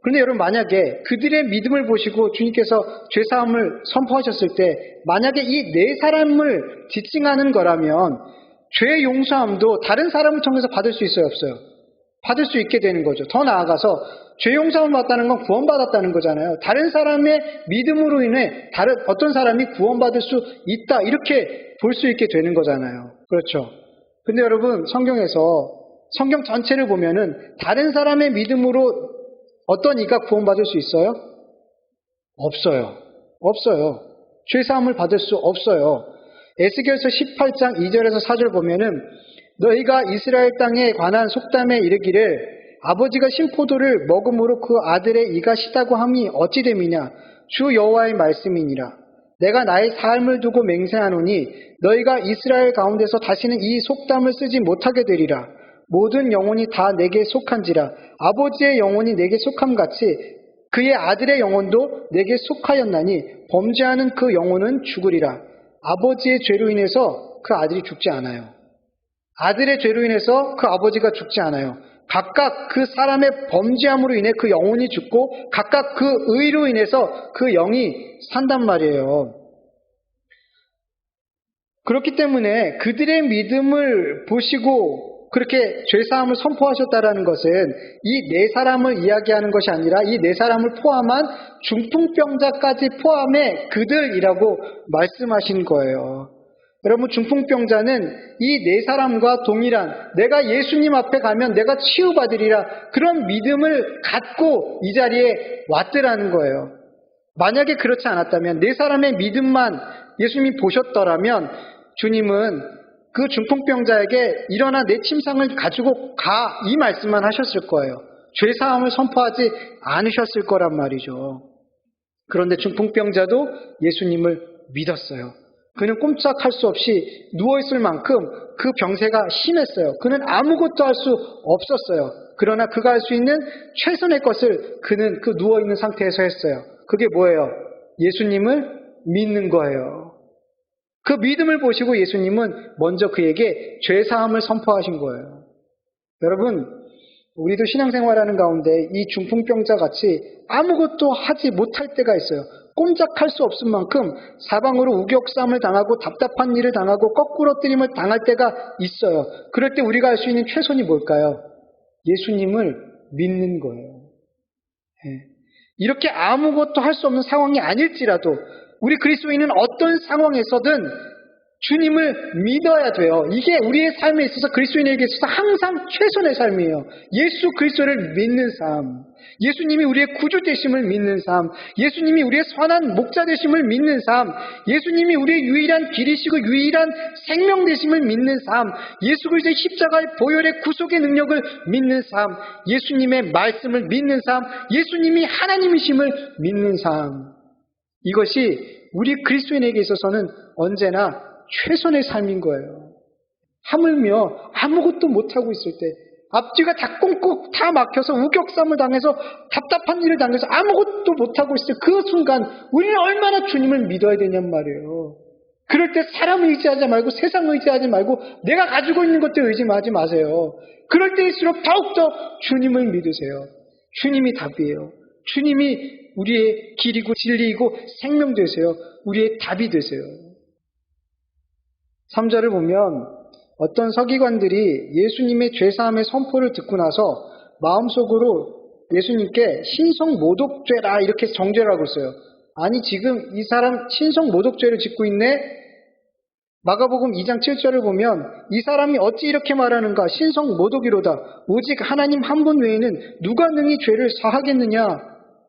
그런데 여러분 만약에 그들의 믿음을 보시고 주님께서 죄사함을 선포하셨을 때 만약에 이 4사람을 지칭하는 거라면 죄 용서함도 다른 사람을 통해서 받을 수 있어요, 없어요? 받을 수 있게 되는 거죠. 더 나아가서 죄 용서함을 받다는 건 구원받았다는 거잖아요. 다른 사람의 믿음으로 인해 어떤 사람이 구원받을 수 있다 이렇게 볼 수 있게 되는 거잖아요. 그렇죠. 근데 여러분, 성경 전체를 보면은 다른 사람의 믿음으로 어떤 이가 구원받을 수 있어요? 없어요. 없어요. 죄사함을 받을 수 없어요. 에스겔서 18장 2절에서 4절 보면은 너희가 이스라엘 땅에 관한 속담에 이르기를 아버지가 신포도를 먹음으로 그 아들의 이가 시다고 함이 어찌 됨이냐 주 여호와의 말씀이니라. 내가 나의 삶을 두고 맹세하노니 너희가 이스라엘 가운데서 다시는 이 속담을 쓰지 못하게 되리라. 모든 영혼이 다 내게 속한지라. 아버지의 영혼이 내게 속함같이 그의 아들의 영혼도 내게 속하였나니 범죄하는 그 영혼은 죽으리라. 아버지의 죄로 인해서 그 아들이 죽지 않아요. 아들의 죄로 인해서 그 아버지가 죽지 않아요. 각각 그 사람의 범죄함으로 인해 그 영혼이 죽고 각각 그 의로 인해서 그 영이 산단 말이에요. 그렇기 때문에 그들의 믿음을 보시고 그렇게 죄사함을 선포하셨다라는 것은 이 네 사람을 이야기하는 것이 아니라 이 네 사람을 포함한 중풍병자까지 포함해 그들이라고 말씀하신 거예요. 여러분, 중풍병자는 이 네 사람과 동일한 내가 예수님 앞에 가면 내가 치유받으리라 그런 믿음을 갖고 이 자리에 왔더라는 거예요. 만약에 그렇지 않았다면 네 사람의 믿음만 예수님이 보셨더라면 주님은 그 중풍병자에게 일어나 내 침상을 가지고 가 이 말씀만 하셨을 거예요. 죄사함을 선포하지 않으셨을 거란 말이죠. 그런데 중풍병자도 예수님을 믿었어요. 그는 꼼짝할 수 없이 누워있을 만큼 그 병세가 심했어요. 그는 아무것도 할 수 없었어요. 그러나 그가 할 수 있는 최선의 것을 그는 그 누워있는 상태에서 했어요. 그게 뭐예요? 예수님을 믿는 거예요. 그 믿음을 보시고 예수님은 먼저 그에게 죄사함을 선포하신 거예요. 여러분, 우리도 신앙생활하는 가운데 이 중풍병자 같이 아무것도 하지 못할 때가 있어요. 꼼짝할 수 없을 만큼 사방으로 우격쌈을 당하고 답답한 일을 당하고 거꾸로 뜨림을 당할 때가 있어요. 그럴 때 우리가 할 수 있는 최선이 뭘까요? 예수님을 믿는 거예요. 이렇게 아무것도 할 수 없는 상황이 아닐지라도 우리 그리스도인은 어떤 상황에서든 주님을 믿어야 돼요. 이게 우리의 삶에 있어서 그리스도인에게 있어서 항상 최선의 삶이에요. 예수 그리스도를 믿는 삶, 예수님이 우리의 구주 되심을 믿는 삶, 예수님이 우리의 선한 목자 되심을 믿는 삶, 예수님이 우리의 유일한 길이시고 유일한 생명 되심을 믿는 삶, 예수 그리스도의 십자가의 보혈의 구속의 능력을 믿는 삶, 예수님의 말씀을 믿는 삶, 예수님이 하나님이심을 믿는 삶. 이것이 우리 그리스도인에게 있어서는 언제나 최선의 삶인 거예요. 하물며 아무것도 못하고 있을 때, 앞뒤가 다 꽁꽁 다 막혀서 우격쌈을 당해서 답답한 일을 당해서 아무것도 못하고 있을 그 순간 우리는 얼마나 주님을 믿어야 되냔 말이에요. 그럴 때 사람을 의지하지 말고 세상을 의지하지 말고 내가 가지고 있는 것들 의지하지 마세요. 그럴 때일수록 더욱더 주님을 믿으세요. 주님이 답이에요. 주님이 우리의 길이고 진리이고 생명 되세요. 우리의 답이 되세요. 3절을 보면 어떤 서기관들이 예수님의 죄사함의 선포를 듣고 나서 마음속으로 예수님께 신성모독죄라 이렇게 정죄를 하고 있어요. 아니 지금 이 사람 신성모독죄를 짓고 있네? 마가복음 2장 7절을 보면 이 사람이 어찌 이렇게 말하는가? 신성모독이로다. 오직 하나님 한 분 외에는 누가 능히 죄를 사하겠느냐?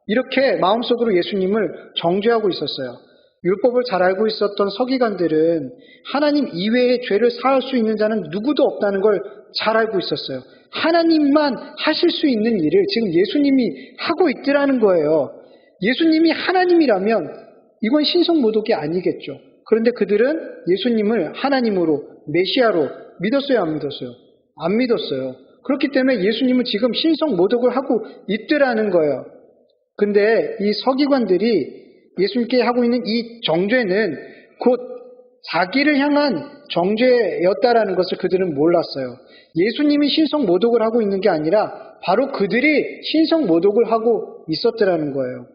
이렇게 마음속으로 예수님을 정죄하고 있었어요. 율법을 잘 알고 있었던 서기관들은 하나님 이외에 죄를 사할 수 있는 자는 누구도 없다는 걸 잘 알고 있었어요. 하나님만 하실 수 있는 일을 지금 예수님이 하고 있더라는 거예요. 예수님이 하나님이라면 이건 신성모독이 아니겠죠. 그런데 그들은 예수님을 하나님으로 메시아로 믿었어요, 안 믿었어요? 안 믿었어요. 그렇기 때문에 예수님은 지금 신성모독을 하고 있더라는 거예요. 근데 이 서기관들이 예수님께 하고 있는 이 정죄는 곧 자기를 향한 정죄였다라는 것을 그들은 몰랐어요. 예수님이 신성모독을 하고 있는 게 아니라 바로 그들이 신성모독을 하고 있었더라는 거예요.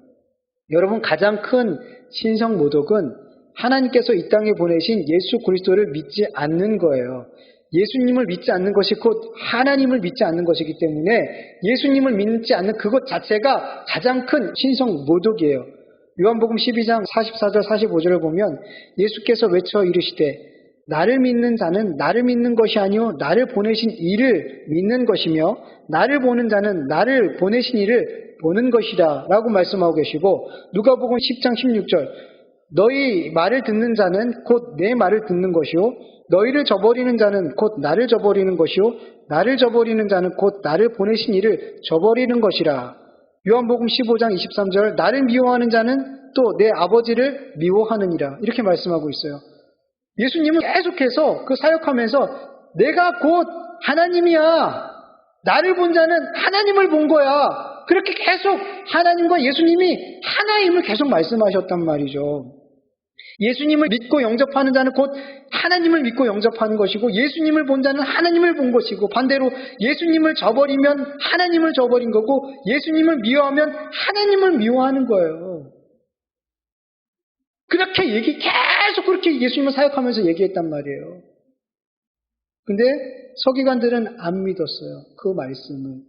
여러분, 가장 큰 신성모독은 하나님께서 이 땅에 보내신 예수 그리스도를 믿지 않는 거예요. 예수님을 믿지 않는 것이 곧 하나님을 믿지 않는 것이기 때문에 예수님을 믿지 않는 그것 자체가 가장 큰 신성모독이에요. 요한복음 12장 44절 45절을 보면 예수께서 외쳐 이르시되 나를 믿는 자는 나를 믿는 것이 아니요 나를 보내신 이를 믿는 것이며 나를 보는 자는 나를 보내신 이를 보는 것이다 라고 말씀하고 계시고, 누가복음 10장 16절 너희 말을 듣는 자는 곧 내 말을 듣는 것이요 너희를 저버리는 자는 곧 나를 저버리는 것이요 나를 저버리는 자는 곧 나를 보내신 이를 저버리는 것이라. 요한복음 15장 23절 나를 미워하는 자는 또 내 아버지를 미워하느니라, 이렇게 말씀하고 있어요. 예수님은 계속해서 그 사역하면서 내가 곧 하나님이야, 나를 본 자는 하나님을 본 거야, 그렇게 계속 하나님과 예수님이 하나임을 계속 말씀하셨단 말이죠. 예수님을 믿고 영접하는 자는 곧 하나님을 믿고 영접하는 것이고, 예수님을 본 자는 하나님을 본 것이고, 반대로 예수님을 저버리면 하나님을 저버린 거고, 예수님을 미워하면 하나님을 미워하는 거예요. 그렇게 계속 그렇게 예수님을 사역하면서 얘기했단 말이에요. 근데 서기관들은 안 믿었어요, 그 말씀을.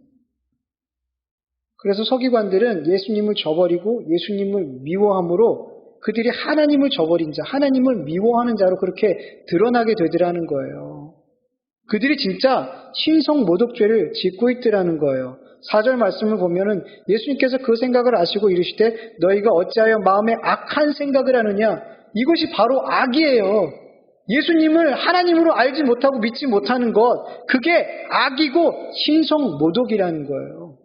그래서 서기관들은 예수님을 저버리고 예수님을 미워함으로 그들이 하나님을 저버린 자, 하나님을 미워하는 자로 그렇게 드러나게 되더라는 거예요. 그들이 진짜 신성모독죄를 짓고 있더라는 거예요. 4절 말씀을 보면은 예수님께서 그 생각을 아시고 이르시되 너희가 어찌하여 마음에 악한 생각을 하느냐, 이것이 바로 악이에요. 예수님을 하나님으로 알지 못하고 믿지 못하는 것, 그게 악이고 신성모독이라는 거예요.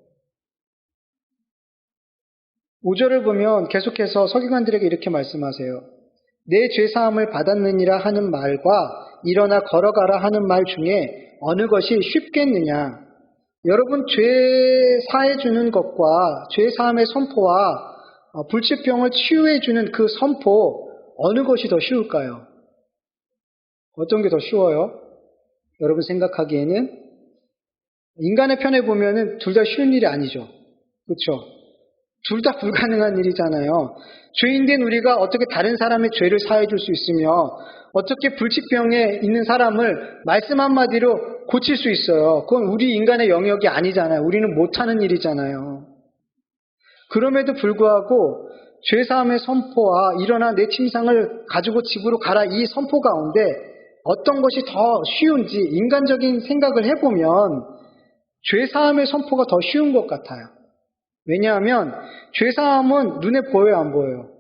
5절을 보면 계속해서 서기관들에게 이렇게 말씀하세요. 내 죄사함을 받았느니라 하는 말과 일어나 걸어가라 하는 말 중에 어느 것이 쉽겠느냐. 여러분, 죄 사해주는 것과 죄사함의 선포와 불치병을 치유해주는 그 선포, 어느 것이 더 쉬울까요? 어떤 게 더 쉬워요? 여러분 생각하기에는 인간의 편에 보면은 둘 다 쉬운 일이 아니죠. 그렇죠? 둘 다 불가능한 일이잖아요. 죄인된 우리가 어떻게 다른 사람의 죄를 사해줄 수 있으며 어떻게 불치병에 있는 사람을 말씀 한마디로 고칠 수 있어요. 그건 우리 인간의 영역이 아니잖아요. 우리는 못하는 일이잖아요. 그럼에도 불구하고 죄사함의 선포와 일어나 내 침상을 가지고 집으로 가라, 이 선포 가운데 어떤 것이 더 쉬운지 인간적인 생각을 해보면 죄사함의 선포가 더 쉬운 것 같아요. 왜냐하면 죄사함은 눈에 보여요, 안 보여요?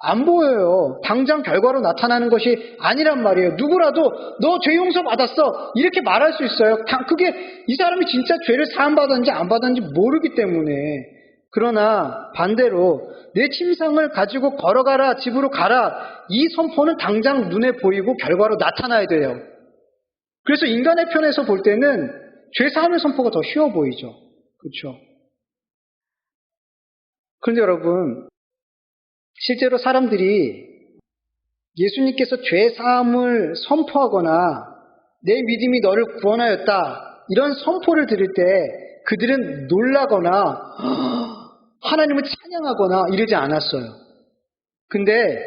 안 보여요. 당장 결과로 나타나는 것이 아니란 말이에요. 누구라도 너 죄 용서 받았어, 이렇게 말할 수 있어요. 그게 이 사람이 진짜 죄를 사함 받았는지 안 받았는지 모르기 때문에. 그러나 반대로 내 침상을 가지고 걸어가라, 집으로 가라, 이 선포는 당장 눈에 보이고 결과로 나타나야 돼요. 그래서 인간의 편에서 볼 때는 죄사함의 선포가 더 쉬워 보이죠. 그렇죠? 그런데 여러분, 실제로 사람들이 예수님께서 죄사함을 선포하거나 내 믿음이 너를 구원하였다, 이런 선포를 들을 때 그들은 놀라거나 하나님을 찬양하거나 이러지 않았어요. 근데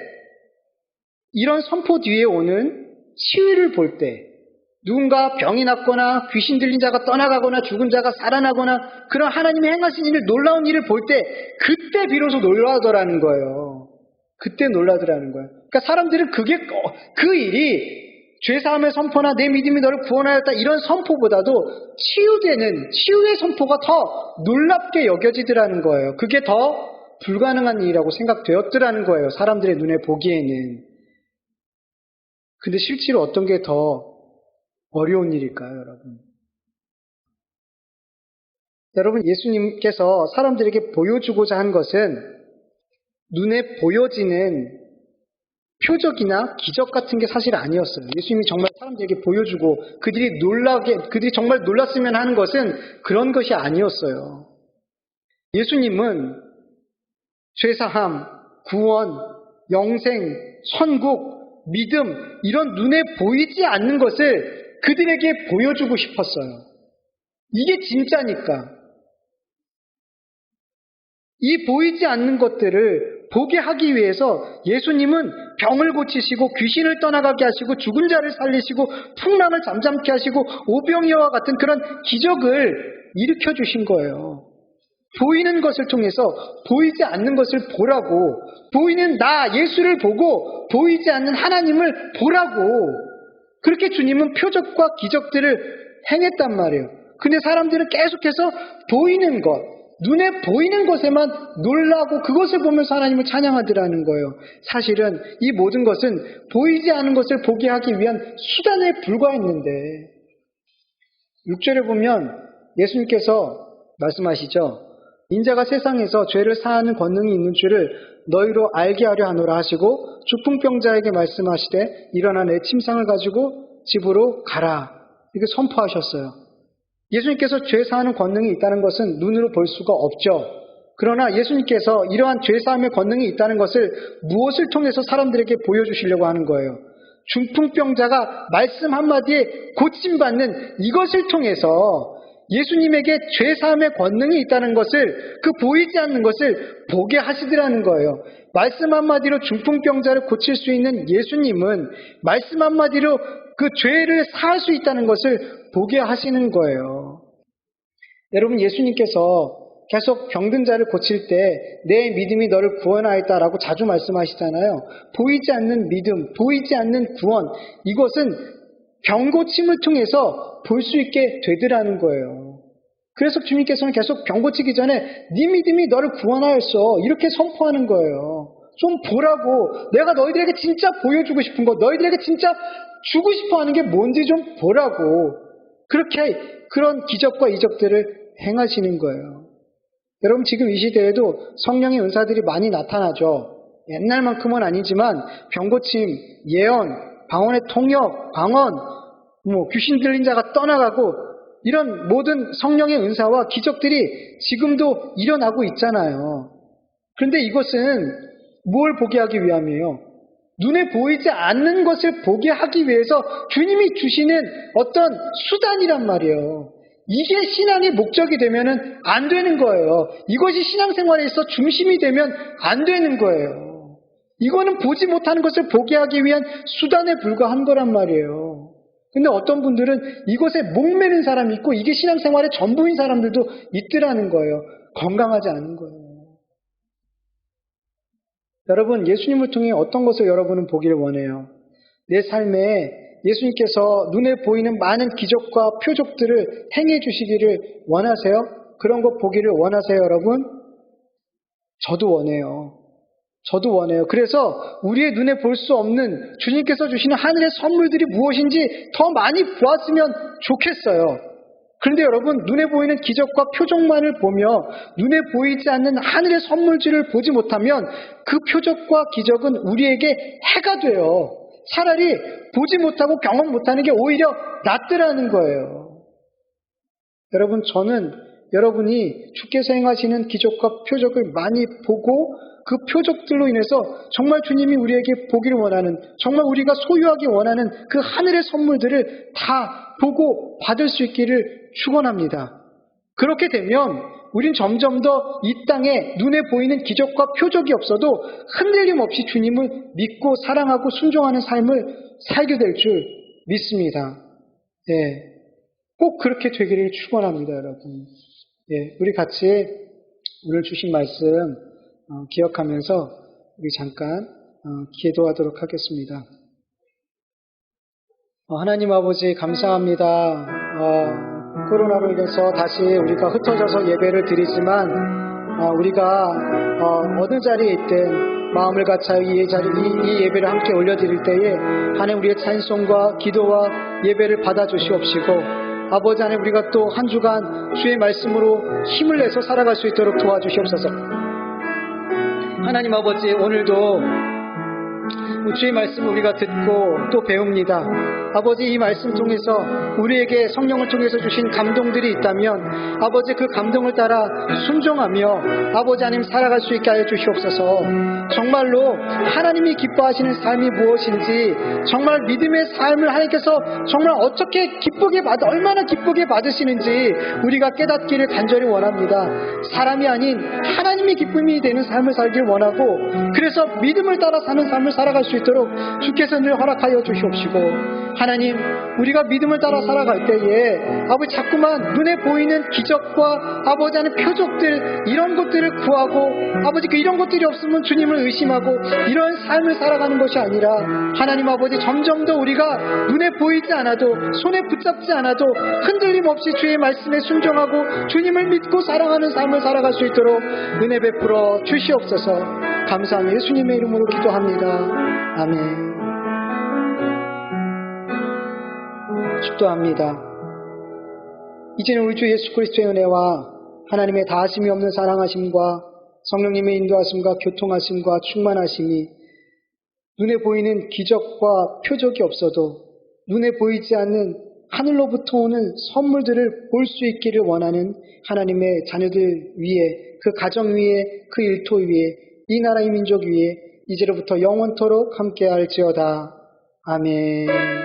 이런 선포 뒤에 오는 치유를 볼 때, 누군가 병이 났거나 귀신 들린 자가 떠나가거나 죽은 자가 살아나거나 그런 하나님이 행하신 일을, 놀라운 일을 볼 때 그때 비로소 놀라더라는 거예요. 그때 놀라더라는 거예요. 그러니까 사람들은 그 일이 죄사함의 선포나 내 믿음이 너를 구원하였다, 이런 선포보다도 치유의 선포가 더 놀랍게 여겨지더라는 거예요. 그게 더 불가능한 일이라고 생각되었더라는 거예요, 사람들의 눈에 보기에는. 근데 실제로 어떤 게 더 어려운 일일까요, 여러분? 여러분, 예수님께서 사람들에게 보여주고자 한 것은 눈에 보여지는 표적이나 기적 같은 게 사실 아니었어요. 예수님이 정말 사람들에게 보여주고 그들이 정말 놀랐으면 하는 것은 그런 것이 아니었어요. 예수님은 죄사함, 구원, 영생, 천국, 믿음, 이런 눈에 보이지 않는 것을 그들에게 보여주고 싶었어요. 이게 진짜니까. 이 보이지 않는 것들을 보게 하기 위해서 예수님은 병을 고치시고 귀신을 떠나가게 하시고 죽은 자를 살리시고 풍랑을 잠잠케 하시고 오병이어와 같은 그런 기적을 일으켜 주신 거예요. 보이는 것을 통해서 보이지 않는 것을 보라고, 보이는 나 예수를 보고 보이지 않는 하나님을 보라고 그렇게 주님은 표적과 기적들을 행했단 말이에요. 근데 사람들은 계속해서 보이는 것, 눈에 보이는 것에만 놀라고 그것을 보면서 하나님을 찬양하더라는 거예요. 사실은 이 모든 것은 보이지 않은 것을 보게 하기 위한 수단에 불과했는데 6절에 보면 예수님께서 말씀하시죠. 인자가 세상에서 죄를 사하는 권능이 있는 줄을 너희로 알게 하려 하노라 하시고 중풍병자에게 말씀하시되 일어나 내 침상을 가지고 집으로 가라. 이렇게 선포하셨어요. 예수님께서 죄 사하는 권능이 있다는 것은 눈으로 볼 수가 없죠. 그러나 예수님께서 이러한 죄 사함의 권능이 있다는 것을 무엇을 통해서 사람들에게 보여주시려고 하는 거예요? 중풍병자가 말씀 한마디에 고침받는 이것을 통해서 예수님에게 죄 사함의 권능이 있다는 것을, 그 보이지 않는 것을 보게 하시더라는 거예요. 말씀 한마디로 중풍병자를 고칠 수 있는 예수님은 말씀 한마디로 그 죄를 사할 수 있다는 것을 보게 하시는 거예요. 여러분, 예수님께서 계속 병든 자를 고칠 때 내 믿음이 너를 구원하였다라고 자주 말씀하시잖아요. 보이지 않는 믿음, 보이지 않는 구원, 이것은 병 고침을 통해서 볼 수 있게 되더라는 거예요. 그래서 주님께서는 계속 병 고치기 전에 네 믿음이 너를 구원하였어, 이렇게 선포하는 거예요. 좀 보라고, 내가 너희들에게 진짜 보여주고 싶은 거, 너희들에게 진짜 주고 싶어 하는 게 뭔지 좀 보라고, 그렇게 그런 기적과 이적들을 행하시는 거예요. 여러분, 지금 이 시대에도 성령의 은사들이 많이 나타나죠. 옛날만큼은 아니지만 병고침, 예언, 방언의 통역, 방언, 귀신 들린 자가 떠나가고 이런 모든 성령의 은사와 기적들이 지금도 일어나고 있잖아요. 그런데 이것은 뭘 보게 하기 위함이에요? 눈에 보이지 않는 것을 보게 하기 위해서 주님이 주시는 어떤 수단이란 말이에요. 이게 신앙의 목적이 되면은 안 되는 거예요. 이것이 신앙생활에 있어 중심이 되면 안 되는 거예요. 이거는 보지 못하는 것을 보게 하기 위한 수단에 불과한 거란 말이에요. 근데 어떤 분들은 이것에 목매는 사람이 있고 이게 신앙생활의 전부인 사람들도 있더라는 거예요. 건강하지 않은 거예요. 여러분, 예수님을 통해 어떤 것을 여러분은 보기를 원해요? 내 삶에 예수님께서 눈에 보이는 많은 기적과 표적들을 행해 주시기를 원하세요? 그런 것 보기를 원하세요, 여러분? 저도 원해요. 저도 원해요. 그래서 우리의 눈에 볼 수 없는 주님께서 주시는 하늘의 선물들이 무엇인지 더 많이 보았으면 좋겠어요. 그런데 여러분, 눈에 보이는 기적과 표적만을 보며 눈에 보이지 않는 하늘의 선물들을 보지 못하면 그 표적과 기적은 우리에게 해가 돼요. 차라리 보지 못하고 경험 못하는 게 오히려 낫더라는 거예요. 여러분, 저는 여러분이 주께서 행하시는 기적과 표적을 많이 보고 그 표적들로 인해서 정말 주님이 우리에게 보기를 원하는, 정말 우리가 소유하기 원하는 그 하늘의 선물들을 다 보고 받을 수 있기를 축원합니다. 그렇게 되면 우린 점점 더 이 땅에 눈에 보이는 기적과 표적이 없어도 흔들림 없이 주님을 믿고 사랑하고 순종하는 삶을 살게 될 줄 믿습니다. 예, 꼭 그렇게 되기를 축원합니다, 여러분. 예, 우리 같이 오늘 주신 말씀 기억하면서 우리 잠깐 기도하도록 하겠습니다. 하나님 아버지, 감사합니다. 코로나로 인해서 다시 우리가 흩어져서 예배를 드리지만 우리가 어느 자리에 있든 마음을 같이 이 예배를 함께 올려드릴 때에 하나님, 우리의 찬송과 기도와 예배를 받아주시옵시고 아버지 하나님, 우리가 또 한 주간 주의 말씀으로 힘을 내서 살아갈 수 있도록 도와주시옵소서. 하나님 아버지, 오늘도 주의 말씀을 우리가 듣고 또 배웁니다. 아버지, 이 말씀 통해서 우리에게 성령을 통해서 주신 감동들이 있다면 아버지, 그 감동을 따라 순종하며 아버지 하나님 살아갈 수 있게 하여 주시옵소서. 정말로 하나님이 기뻐하시는 삶이 무엇인지, 정말 믿음의 삶을 하나님께서 정말 어떻게 얼마나 기쁘게 받으시는지 우리가 깨닫기를 간절히 원합니다. 사람이 아닌 하나님이 기쁨이 되는 삶을 살길 원하고, 그래서 믿음을 따라 사는 삶을 살아갈 수 있도록 주께서 늘 허락하여 주시옵시고 하나님, 우리가 믿음을 따라 살아갈 때에 아버지 자꾸만 눈에 보이는 기적과 아버지 하는 표적들, 이런 것들을 구하고 아버지 이런 것들이 없으면 주님을 의심하고 이런 삶을 살아가는 것이 아니라 하나님 아버지 점점 더 우리가 눈에 보이지 않아도 손에 붙잡지 않아도 흔들림 없이 주의 말씀에 순종하고 주님을 믿고 사랑하는 삶을 살아갈 수 있도록 은혜 베풀어 주시옵소서. 감사한 예수님의 이름으로 기도합니다. 아멘. 축도합니다. 이제는 우리 주 예수 그리스도의 은혜와 하나님의 다하심이 없는 사랑하심과 성령님의 인도하심과 교통하심과 충만하심이 눈에 보이는 기적과 표적이 없어도 눈에 보이지 않는 하늘로부터 오는 선물들을 볼 수 있기를 원하는 하나님의 자녀들 위에, 그 가정 위에, 그 일터 위에, 이 나라의 민족 위에 이제로부터 영원토록 함께할지어다. 아멘.